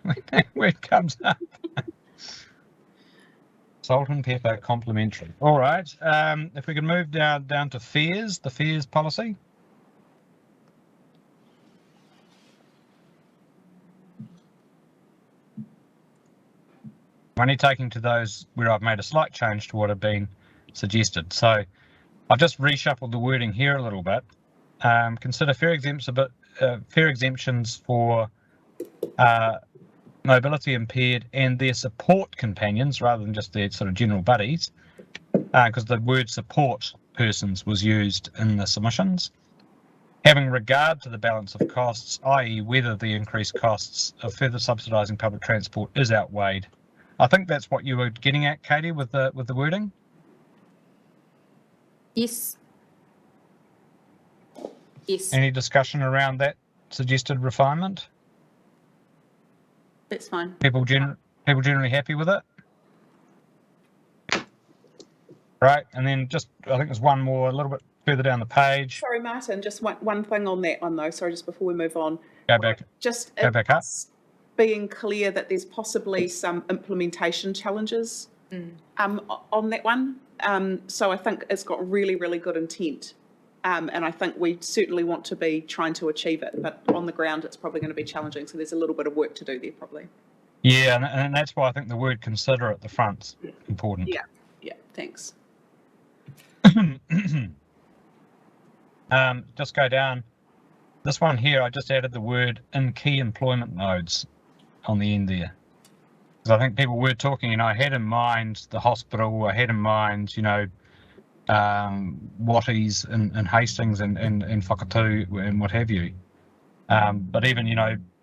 Speaker 1: when that word comes up. Salt and pepper complementary. All right. If we can move down to fares, the fares policy. I'm only taking to those where I've made a slight change to what had been suggested. So I've just reshuffled the wording here a little bit. Consider fair exemptions for mobility impaired and their support companions, rather than just their sort of general buddies, because the word support persons was used in the submissions. Having regard to the balance of costs, i.e. whether the increased costs of further subsidising public transport is outweighed. I think that's what you were getting at, Katie, with the wording.
Speaker 8: Yes. Yes.
Speaker 1: Any discussion around that suggested refinement?
Speaker 5: That's fine.
Speaker 1: People generally happy with it? Right, and then just, I think there's one more a little bit further down the page.
Speaker 5: Sorry, Martin, just one thing on that one though. Sorry, just before we move on.
Speaker 1: Go back up.
Speaker 5: Being clear that there's possibly some implementation challenges on that one. So I think it's got really, really good intent. And I think we certainly want to be trying to achieve it, but on the ground it's probably going to be challenging. So there's a little bit of work to do there probably.
Speaker 1: Yeah, and that's why I think the word consider at the front's important.
Speaker 5: Yeah, thanks.
Speaker 1: Just go down. This one here, I just added the word in key employment nodes on the end there. Because I think people were talking, I had in mind the hospital, I had in mind, Watties and Hastings and Whakatū and what have you. But even,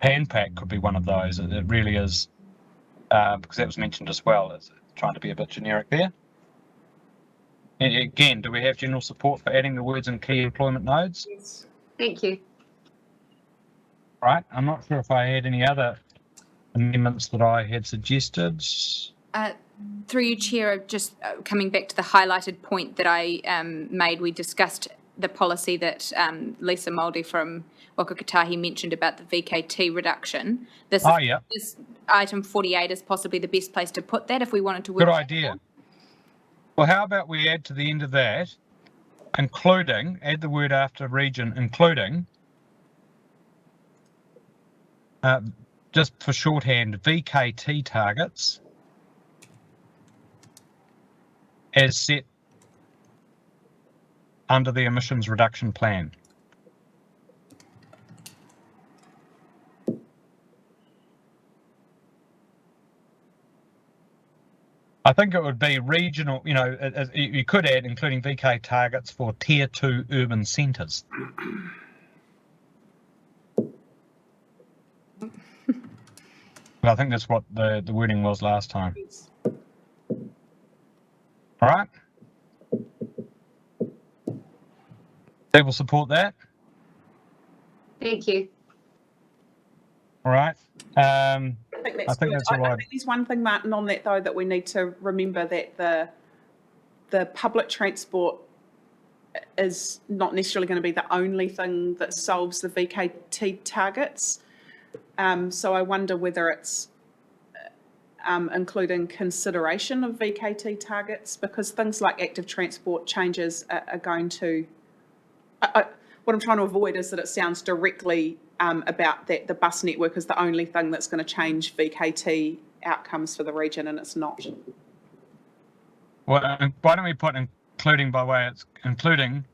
Speaker 1: Panpac could be one of those. It really is, because that was mentioned as well. It's trying to be a bit generic there. And again, do we have general support for adding the words in key employment nodes?
Speaker 5: Yes.
Speaker 3: Thank you.
Speaker 1: Right, I'm not sure if I had any other amendments that I had suggested.
Speaker 8: Through you, Chair, just coming back to the highlighted point that I made, we discussed the policy that Lisa Mouldy from Wakakatahi mentioned about the VKT reduction. This item 48 is possibly the best place to put that if we wanted to work.
Speaker 1: Good idea. Well, how about we add to the end of that, including, add the word after region, including, just for shorthand, VKT targets as set under the emissions reduction plan. I think it would be regional, you could add including VK targets for Tier 2 urban centres. Well, I think that's what the wording was last time. All right. People support that?
Speaker 3: Thank you.
Speaker 1: All right.
Speaker 5: I think that's good.
Speaker 1: That's all
Speaker 5: I think there's one thing, Martin, on that though, that we need to remember that the public transport is not necessarily going to be the only thing that solves the VKT targets. So I wonder whether it's including consideration of VKT targets, because things like active transport changes are going to. What I'm trying to avoid is that it sounds directly about that the bus network is the only thing that's going to change VKT outcomes for the region, and it's not.
Speaker 1: Well, why don't we put including by way it's including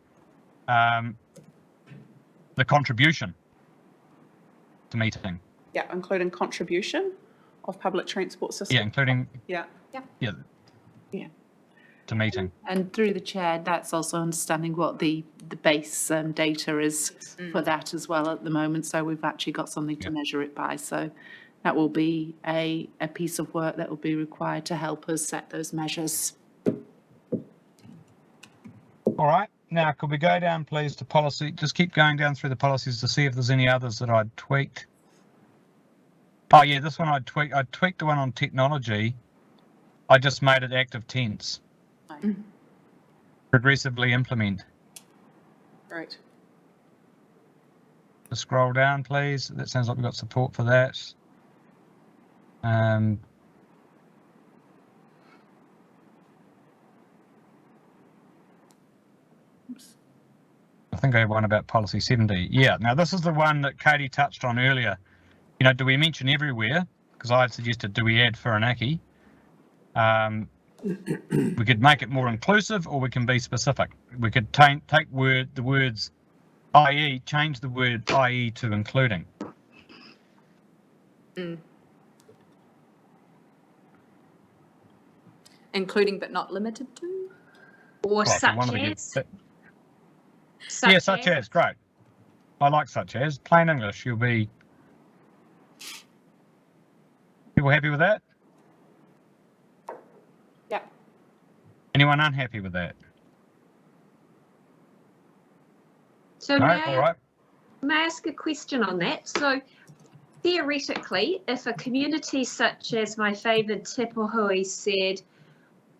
Speaker 1: the contribution to meeting.
Speaker 5: Yeah, including contribution of public transport system.
Speaker 1: Yeah, including.
Speaker 5: Yeah.
Speaker 1: To meeting.
Speaker 11: And through the chair, that's also understanding what the base data is for that as well at the moment. So we've actually got something to measure it by. So that will be a piece of work that will be required to help us set those measures.
Speaker 1: All right. Now, could we go down, please, to policy? Just keep going down through the policies to see if there's any others that I'd tweaked. Oh, yeah, this one I'd tweaked. I tweaked the one on technology. I just made it active tense. Progressively implement.
Speaker 5: Right.
Speaker 1: Just scroll down, please. That sounds like we've got support for that. I think I have one about policy 70. Yeah, now this is the one that Katie touched on earlier. Do we mention everywhere? Because I had suggested, do we add Whirinaki? We could make it more inclusive, or we can be specific. We could take the words i.e., change the word i.e. to including.
Speaker 8: Including but not limited to?
Speaker 3: Or
Speaker 1: Well, if you
Speaker 3: such
Speaker 1: wanted to get-
Speaker 3: as?
Speaker 1: Such as, great. I like such as. Plain English, you'll be... People happy with that?
Speaker 5: Yep.
Speaker 1: Anyone unhappy with that?
Speaker 3: So
Speaker 1: No?
Speaker 3: may
Speaker 1: All right.
Speaker 3: I ask a question on that? So theoretically, if a community such as my favoured Te Pohui said,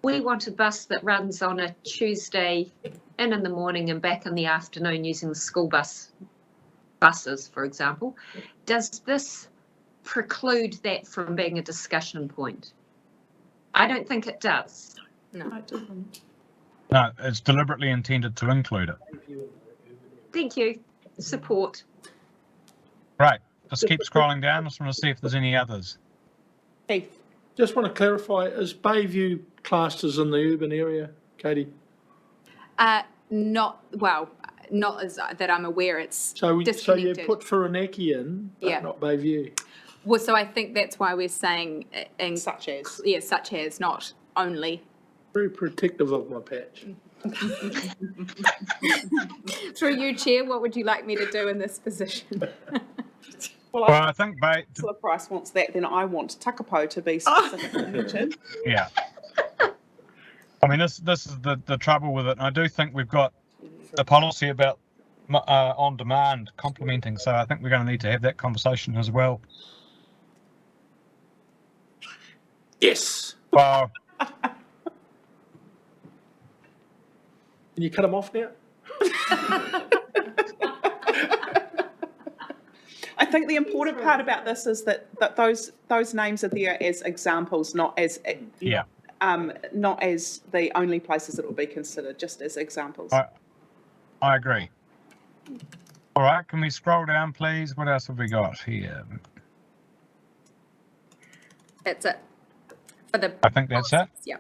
Speaker 3: we want a bus that runs on a Tuesday in the morning and back in the afternoon using the school buses, for example, does this preclude that from being a discussion point? I don't think it does.
Speaker 5: No, it doesn't.
Speaker 1: No, it's deliberately intended to include it.
Speaker 3: Thank you. Support.
Speaker 1: Right. Just keep scrolling down. Just want to see if there's any others.
Speaker 5: Keith?
Speaker 10: Just want to clarify, is Bayview classed as in the urban area, Katie?
Speaker 8: Not as that I'm aware. It's
Speaker 10: So you
Speaker 8: disconnected.
Speaker 10: put Whirinaki in, but
Speaker 8: Yeah.
Speaker 10: not Bayview.
Speaker 8: Well, so I think that's why we're saying
Speaker 5: Such as.
Speaker 8: Yeah, such as, not only.
Speaker 10: Very protective of my patch.
Speaker 8: Through you, Chair, what would you like me to do in this position?
Speaker 5: Well,
Speaker 1: Well, I think
Speaker 5: Councillor Price wants that, then I want Takapo to be specifically mentioned.
Speaker 1: yeah. I mean, this is the trouble with it. And I do think we've got a policy about on demand complementing. So I think we're going to need to have that conversation as well.
Speaker 10: Yes.
Speaker 1: Well,
Speaker 10: Can you cut them off now?
Speaker 5: I think the important part about this is that those names are there as examples, not as
Speaker 1: yeah.
Speaker 5: not as the only places that will be considered, just as examples.
Speaker 1: I agree. All right, can we scroll down, please? What else have we got here?
Speaker 8: That's it. For the
Speaker 1: I think that's it.
Speaker 8: Yeah.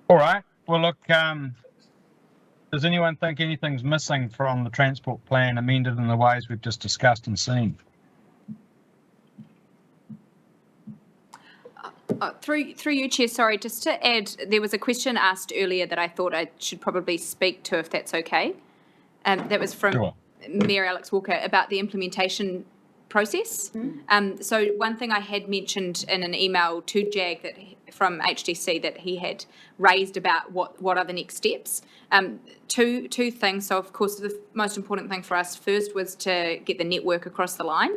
Speaker 1: All right. Well, look, does anyone think anything's missing from the transport plan amended in the ways we've just discussed and seen?
Speaker 8: Through you, Chair, sorry, just to add, there was a question asked earlier that I thought I should probably speak to, if that's okay. That was from
Speaker 1: Sure.
Speaker 8: Mayor Alex Walker about the implementation process. So one thing I had mentioned in an email to Jag from HDC that he had raised about what are the next steps. Two things. So of course the most important thing for us first was to get the network across the line,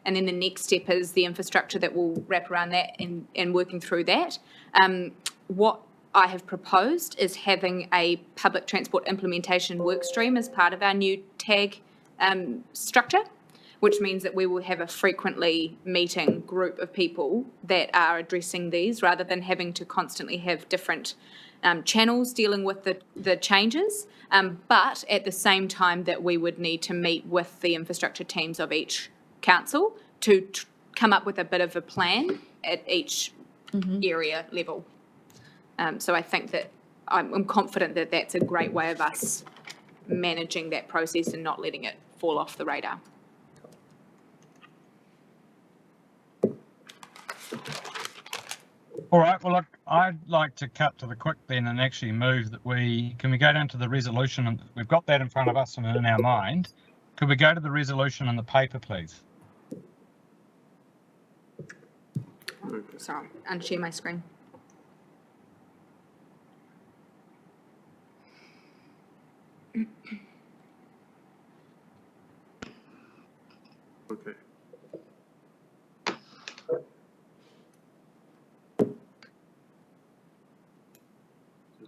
Speaker 8: and then the next step is the infrastructure that will wrap around that and working through that. What I have proposed is having a public transport implementation work stream as part of our new TAG structure, which means that we will have a frequently meeting group of people that are addressing these rather than having to constantly have different channels dealing with the changes. But at the same time that we would need to meet with the infrastructure teams of each council to come up with a bit of a plan at each area level. So I think that I'm confident that that's a great way of us managing that process and not letting it fall off the radar.
Speaker 1: All right. Well, look, I'd like to cut to the quick then and actually move that can we go down to the resolution? And we've got that in front of us and in our mind. Could we go to the resolution on the paper, please?
Speaker 8: Sorry, unshare my screen.
Speaker 4: Okay. Do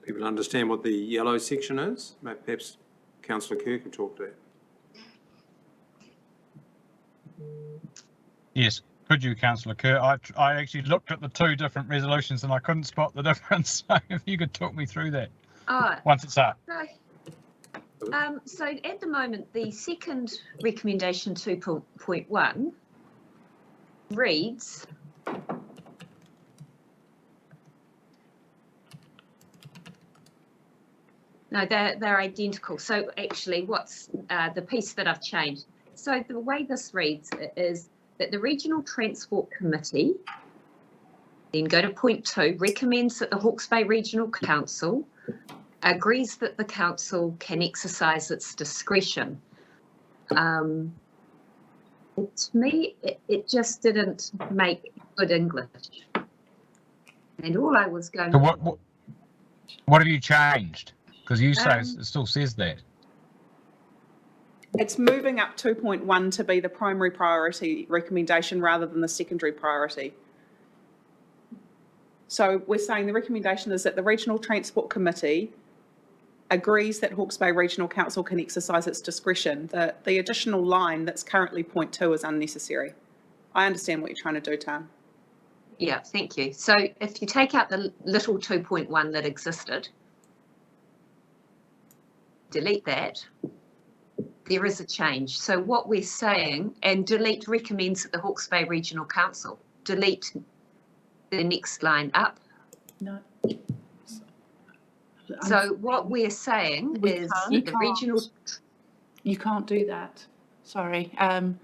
Speaker 4: people understand what the yellow section is? Perhaps Councillor Kerr can talk to that.
Speaker 1: Yes. Could you, Councillor Kerr? I actually looked at the two different resolutions and I couldn't spot the difference. So if you could talk me through that once it's up.
Speaker 3: So at the moment, the second recommendation 2.1 reads, no, they're identical. So actually, what's the piece that I've changed? So the way this reads is that the Regional Transport Committee, then go to point 2, recommends that the Hawke's Bay Regional Council agrees that the council can exercise its discretion. To me, it just didn't make good English. And all I was going
Speaker 1: So
Speaker 3: to...
Speaker 1: what have you changed? Because you say it still says that.
Speaker 5: It's moving up 2.1 to be the primary priority recommendation rather than the secondary priority. So we're saying the recommendation is that the Regional Transport Committee agrees that Hawke's Bay Regional Council can exercise its discretion. The additional line that's currently point 2 is unnecessary. I understand what you're trying to do, Tan.
Speaker 3: Yeah, thank you. So if you take out the little 2.1 that existed, delete that, there is a change. So what we're saying, and delete recommends that the Hawke's Bay Regional Council, delete the next line up.
Speaker 11: No.
Speaker 3: So what we're saying is the regional...
Speaker 11: You can't do that. Sorry.
Speaker 3: So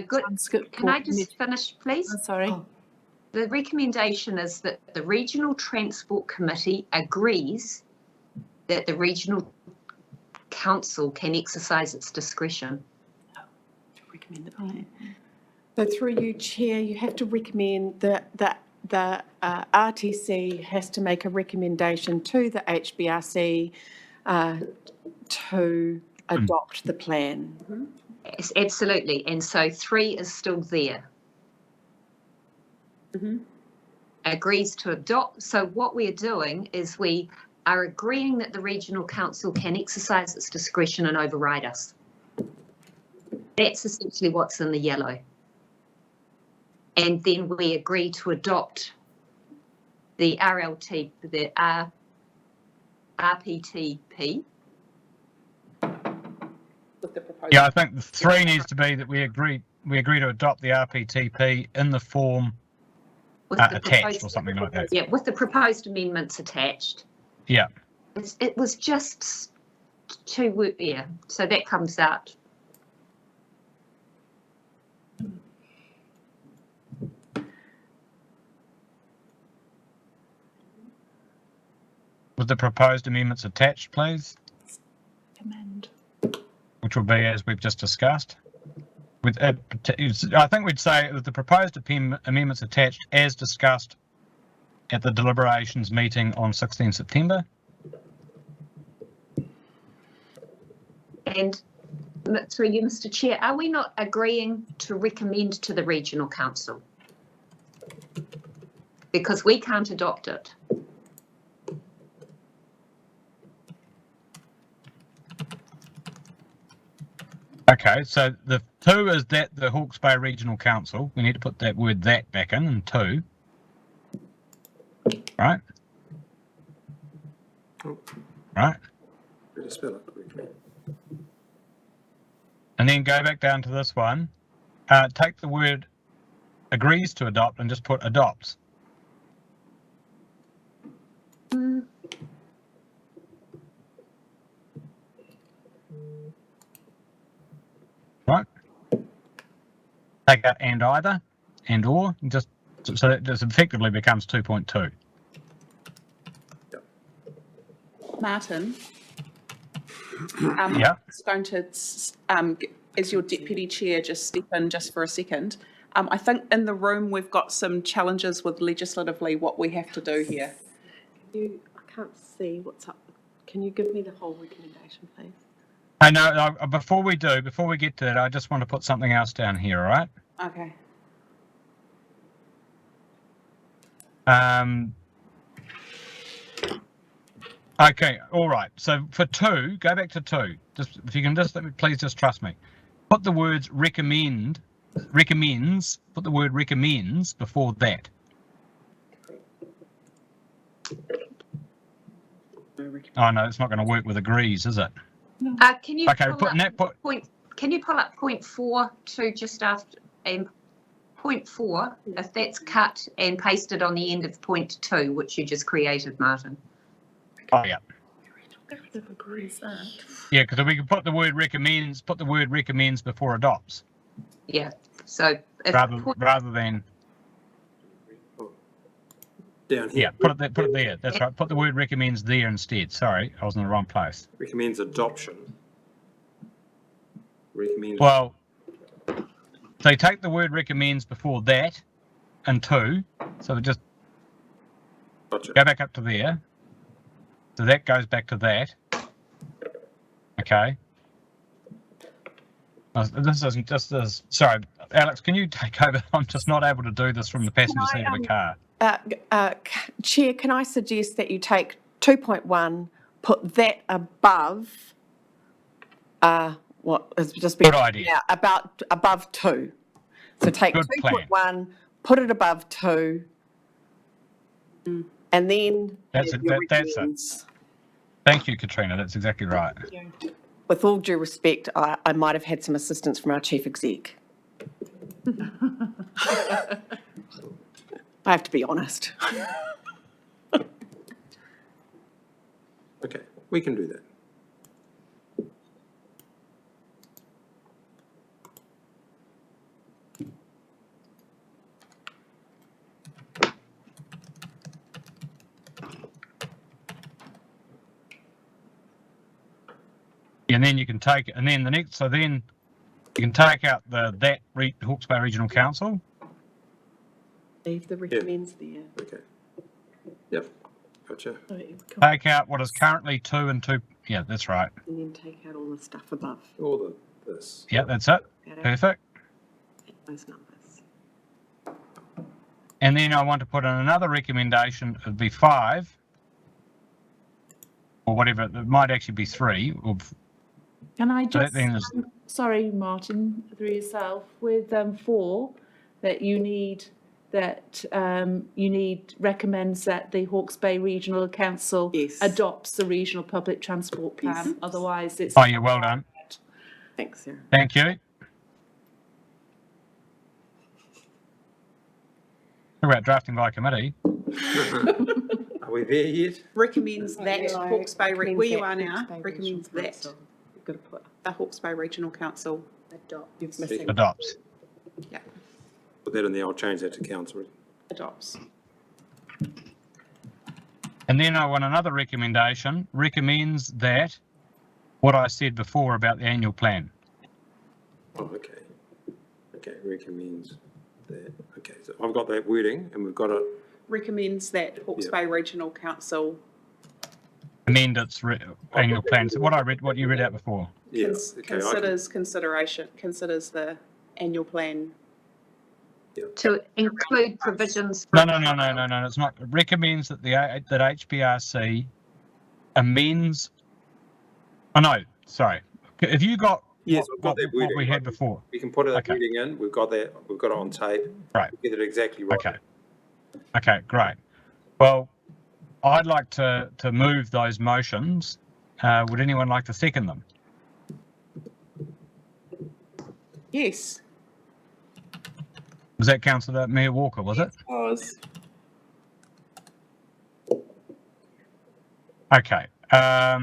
Speaker 3: good. Can I just finish, please?
Speaker 11: Oh, sorry.
Speaker 3: The recommendation is that the Regional Transport Committee agrees that the Regional Council can exercise its discretion.
Speaker 11: Recommend the plan.
Speaker 6: So through you, Chair, you have to recommend that the RTC has to make a recommendation to the HBRC to adopt the plan.
Speaker 3: Yes, absolutely. And so 3 is still there. Agrees to adopt. So what we're doing is we are agreeing that the Regional Council can exercise its discretion and override us. That's essentially what's in the yellow. And then we agree to adopt the RLT, the RPTP.
Speaker 1: Yeah, I think the 3 needs to be that we agree to adopt the RPTP in the form attached or something like that.
Speaker 3: Yeah, with the proposed amendments attached.
Speaker 1: Yeah.
Speaker 3: It was just too, yeah, so that comes out.
Speaker 1: With the proposed amendments attached, please.
Speaker 11: Amend.
Speaker 1: Which will be as we've just discussed. I think we'd say with the proposed amendments attached as discussed at the deliberations meeting on 16 September.
Speaker 3: And through you, Mr. Chair, are we not agreeing to recommend to the Regional Council? Because we can't adopt it.
Speaker 1: Okay, so the 2 is that the Hawke's Bay Regional Council. We need to put that word "that" back in 2. Right? Right? And then go back down to this one. Take the word "agrees to adopt" and just put "adopts." Right? Take out "and either" and "or," and just so that this effectively becomes 2.2.
Speaker 5: Martin.
Speaker 1: Yeah.
Speaker 5: It's going to, as your deputy chair, just step in just for a second. I think in the room we've got some challenges with legislatively what we have to do here.
Speaker 6: I can't see what's up. Can you give me the whole recommendation, please?
Speaker 1: I know. Before we get to that, I just want to put something else down here. All right.
Speaker 5: Okay.
Speaker 1: Okay. All right. So for 2, go back to 2. Just if you can please just trust me. Put the words recommends. Put the word recommends before that. Oh no, it's not going to work with agrees, is it?
Speaker 3: Can you can you pull up point 4 to just after point 4, if that's cut and pasted on the end of point 2, which you just created, Martin?
Speaker 1: Oh yeah. Yeah, because we can put the word recommends before adopts.
Speaker 3: Yeah. So if
Speaker 1: rather than
Speaker 4: Down here.
Speaker 1: Yeah, put it there. That's right. Put the word recommends there instead. Sorry, I was in the wrong place.
Speaker 4: Recommends adoption. Recommends.
Speaker 1: Well, so you take the word recommends before that and 2. So we just
Speaker 4: Gotcha.
Speaker 1: go back up to there. So that goes back to that. Okay. This isn't just as. Sorry, Alex, can you take over? I'm just not able to do this from the passenger seat of a car.
Speaker 6: Chair, can I suggest that you take 2.1, put that above, what has just been.
Speaker 1: Good idea.
Speaker 6: Yeah, above 2. So take 2.1, put it above 2, and then.
Speaker 1: That's it. Thank you, Katrina. That's exactly right.
Speaker 6: With all due respect, I might have had some assistance from our chief exec. I have to be honest.
Speaker 4: Okay, we can do that.
Speaker 1: And then you can take it, and then the next, so then you can take out Hawke's Bay Regional Council.
Speaker 6: Leave the recommends there.
Speaker 4: Okay. Yep. Gotcha.
Speaker 1: Take out what is currently 2 and 2. Yeah, that's right.
Speaker 6: And then take out all the stuff above.
Speaker 4: All this.
Speaker 1: Yeah, that's it. Perfect.
Speaker 6: Those numbers.
Speaker 1: And then I want to put in another recommendation. It'd be 5, or whatever. It might actually be 3.
Speaker 11: Can I
Speaker 1: So that
Speaker 11: just,
Speaker 1: then is,
Speaker 11: sorry, Martin, through yourself, with 4, that you need recommends that the Hawke's Bay Regional Council adopts the regional public transport plan.
Speaker 6: Yes.
Speaker 11: Otherwise, it's.
Speaker 1: oh, yeah, well done.
Speaker 6: Thanks, Sarah.
Speaker 1: Thank you. Talk about drafting by committee.
Speaker 4: Are we there yet?
Speaker 5: Recommends that Hawke's Bay, where you are now,
Speaker 6: Hawke's Bay
Speaker 5: recommends
Speaker 6: Regional
Speaker 5: that
Speaker 6: Council. You've got to put
Speaker 5: the Hawke's Bay Regional Council
Speaker 1: Adopts.
Speaker 4: Put that in there. I'll change that to council.
Speaker 5: adopts.
Speaker 1: And then I want another recommendation. Recommends that what I said before about the annual plan.
Speaker 4: Oh, okay. Okay, recommends that. Okay, so I've got that wording and we've got it.
Speaker 5: Recommends that Hawke's Bay Regional Council
Speaker 1: Amend its annual plan. So what you read out before.
Speaker 4: Yes. Okay,
Speaker 5: considers the annual plan.
Speaker 3: To include provisions. For
Speaker 1: No. It's not. It recommends that that HBRC amends. Oh no, sorry. Have you got?
Speaker 4: Yes, I've got that wording.
Speaker 1: What we had before.
Speaker 4: We can put that wording in. We've got that. We've got it on tape.
Speaker 1: Right.
Speaker 4: Get it exactly right.
Speaker 1: Okay. Okay, great. Well, I'd like to move those motions. Would anyone like to second them?
Speaker 5: Yes.
Speaker 1: Was that Councillor Mayor Walker, was it?
Speaker 5: Was.
Speaker 1: Okay. Are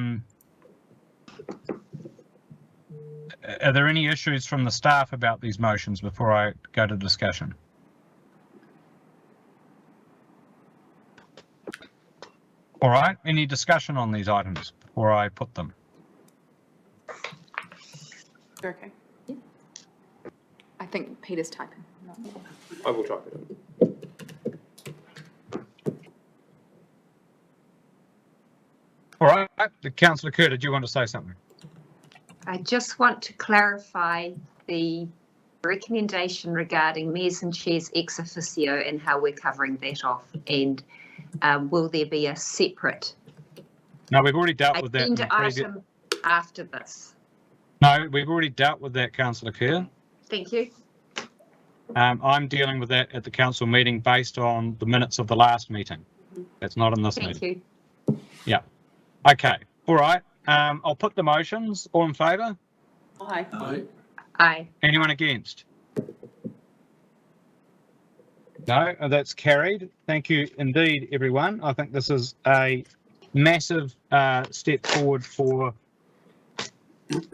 Speaker 1: there any issues from the staff about these motions before I go to discussion? All right, any discussion on these items before I put them?
Speaker 5: Okay.
Speaker 8: I think Peter's typing.
Speaker 4: I will type it in.
Speaker 1: All right, Councillor Kerr, did you want to say something?
Speaker 3: I just want to clarify the recommendation regarding mayors and chairs ex officio and how we're covering that off. And will there be a separate
Speaker 1: No, we've already dealt with that.
Speaker 3: agenda item after this?
Speaker 1: No, we've already dealt with that, Councillor Kerr.
Speaker 3: Thank you.
Speaker 1: I'm dealing with that at the council meeting based on the minutes of the last meeting. That's not in this meeting.
Speaker 3: Thank you.
Speaker 1: Yeah. Okay. All right. I'll put the motions. All in favour?
Speaker 5: Aye.
Speaker 10: Aye.
Speaker 3: Aye.
Speaker 1: Anyone against? No, that's carried. Thank you indeed, everyone. I think this is a massive step forward for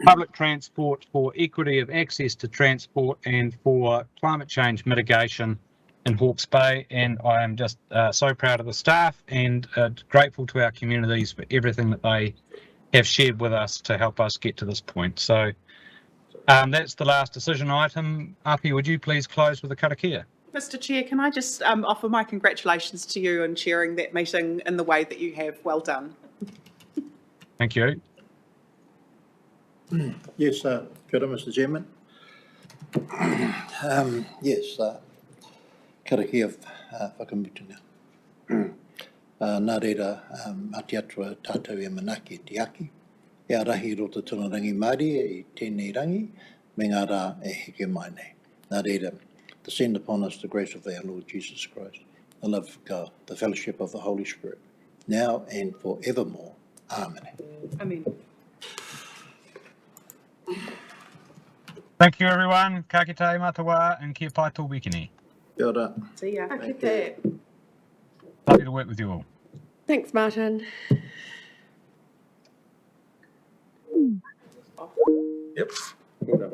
Speaker 1: public transport, for equity of access to transport, and for climate change mitigation in Hawke's Bay, and I am just so proud of the staff and grateful to our communities for everything that they have shared with us to help us get to this point. So that's the last decision item. Api, would you please close with a karakia?
Speaker 5: Mr. Chair, can I just offer my congratulations to you on chairing that meeting in the way that you have. Well done.
Speaker 1: Thank you.
Speaker 2: Yes, kia ora, Mr. Chairman. Yes, karakia whakamutunga. Nā reira, mati atua tātou e manaki te aki. E arahi rota tōna rangi Māori i tēnei rangi, me ngā rā e heke mai nei. Nā reira, descend upon us the grace of our Lord Jesus Christ, the love of God, the fellowship of the Holy Spirit, now and forevermore. Amen.
Speaker 5: Amen.
Speaker 1: Thank you, everyone. Ka kite matawa and kia pai tō wikini.
Speaker 2: Kia ora.
Speaker 5: See ya.
Speaker 1: Lovely to work with you all.
Speaker 6: Thanks, Martin.
Speaker 2: Yep.
Speaker 4: Well done.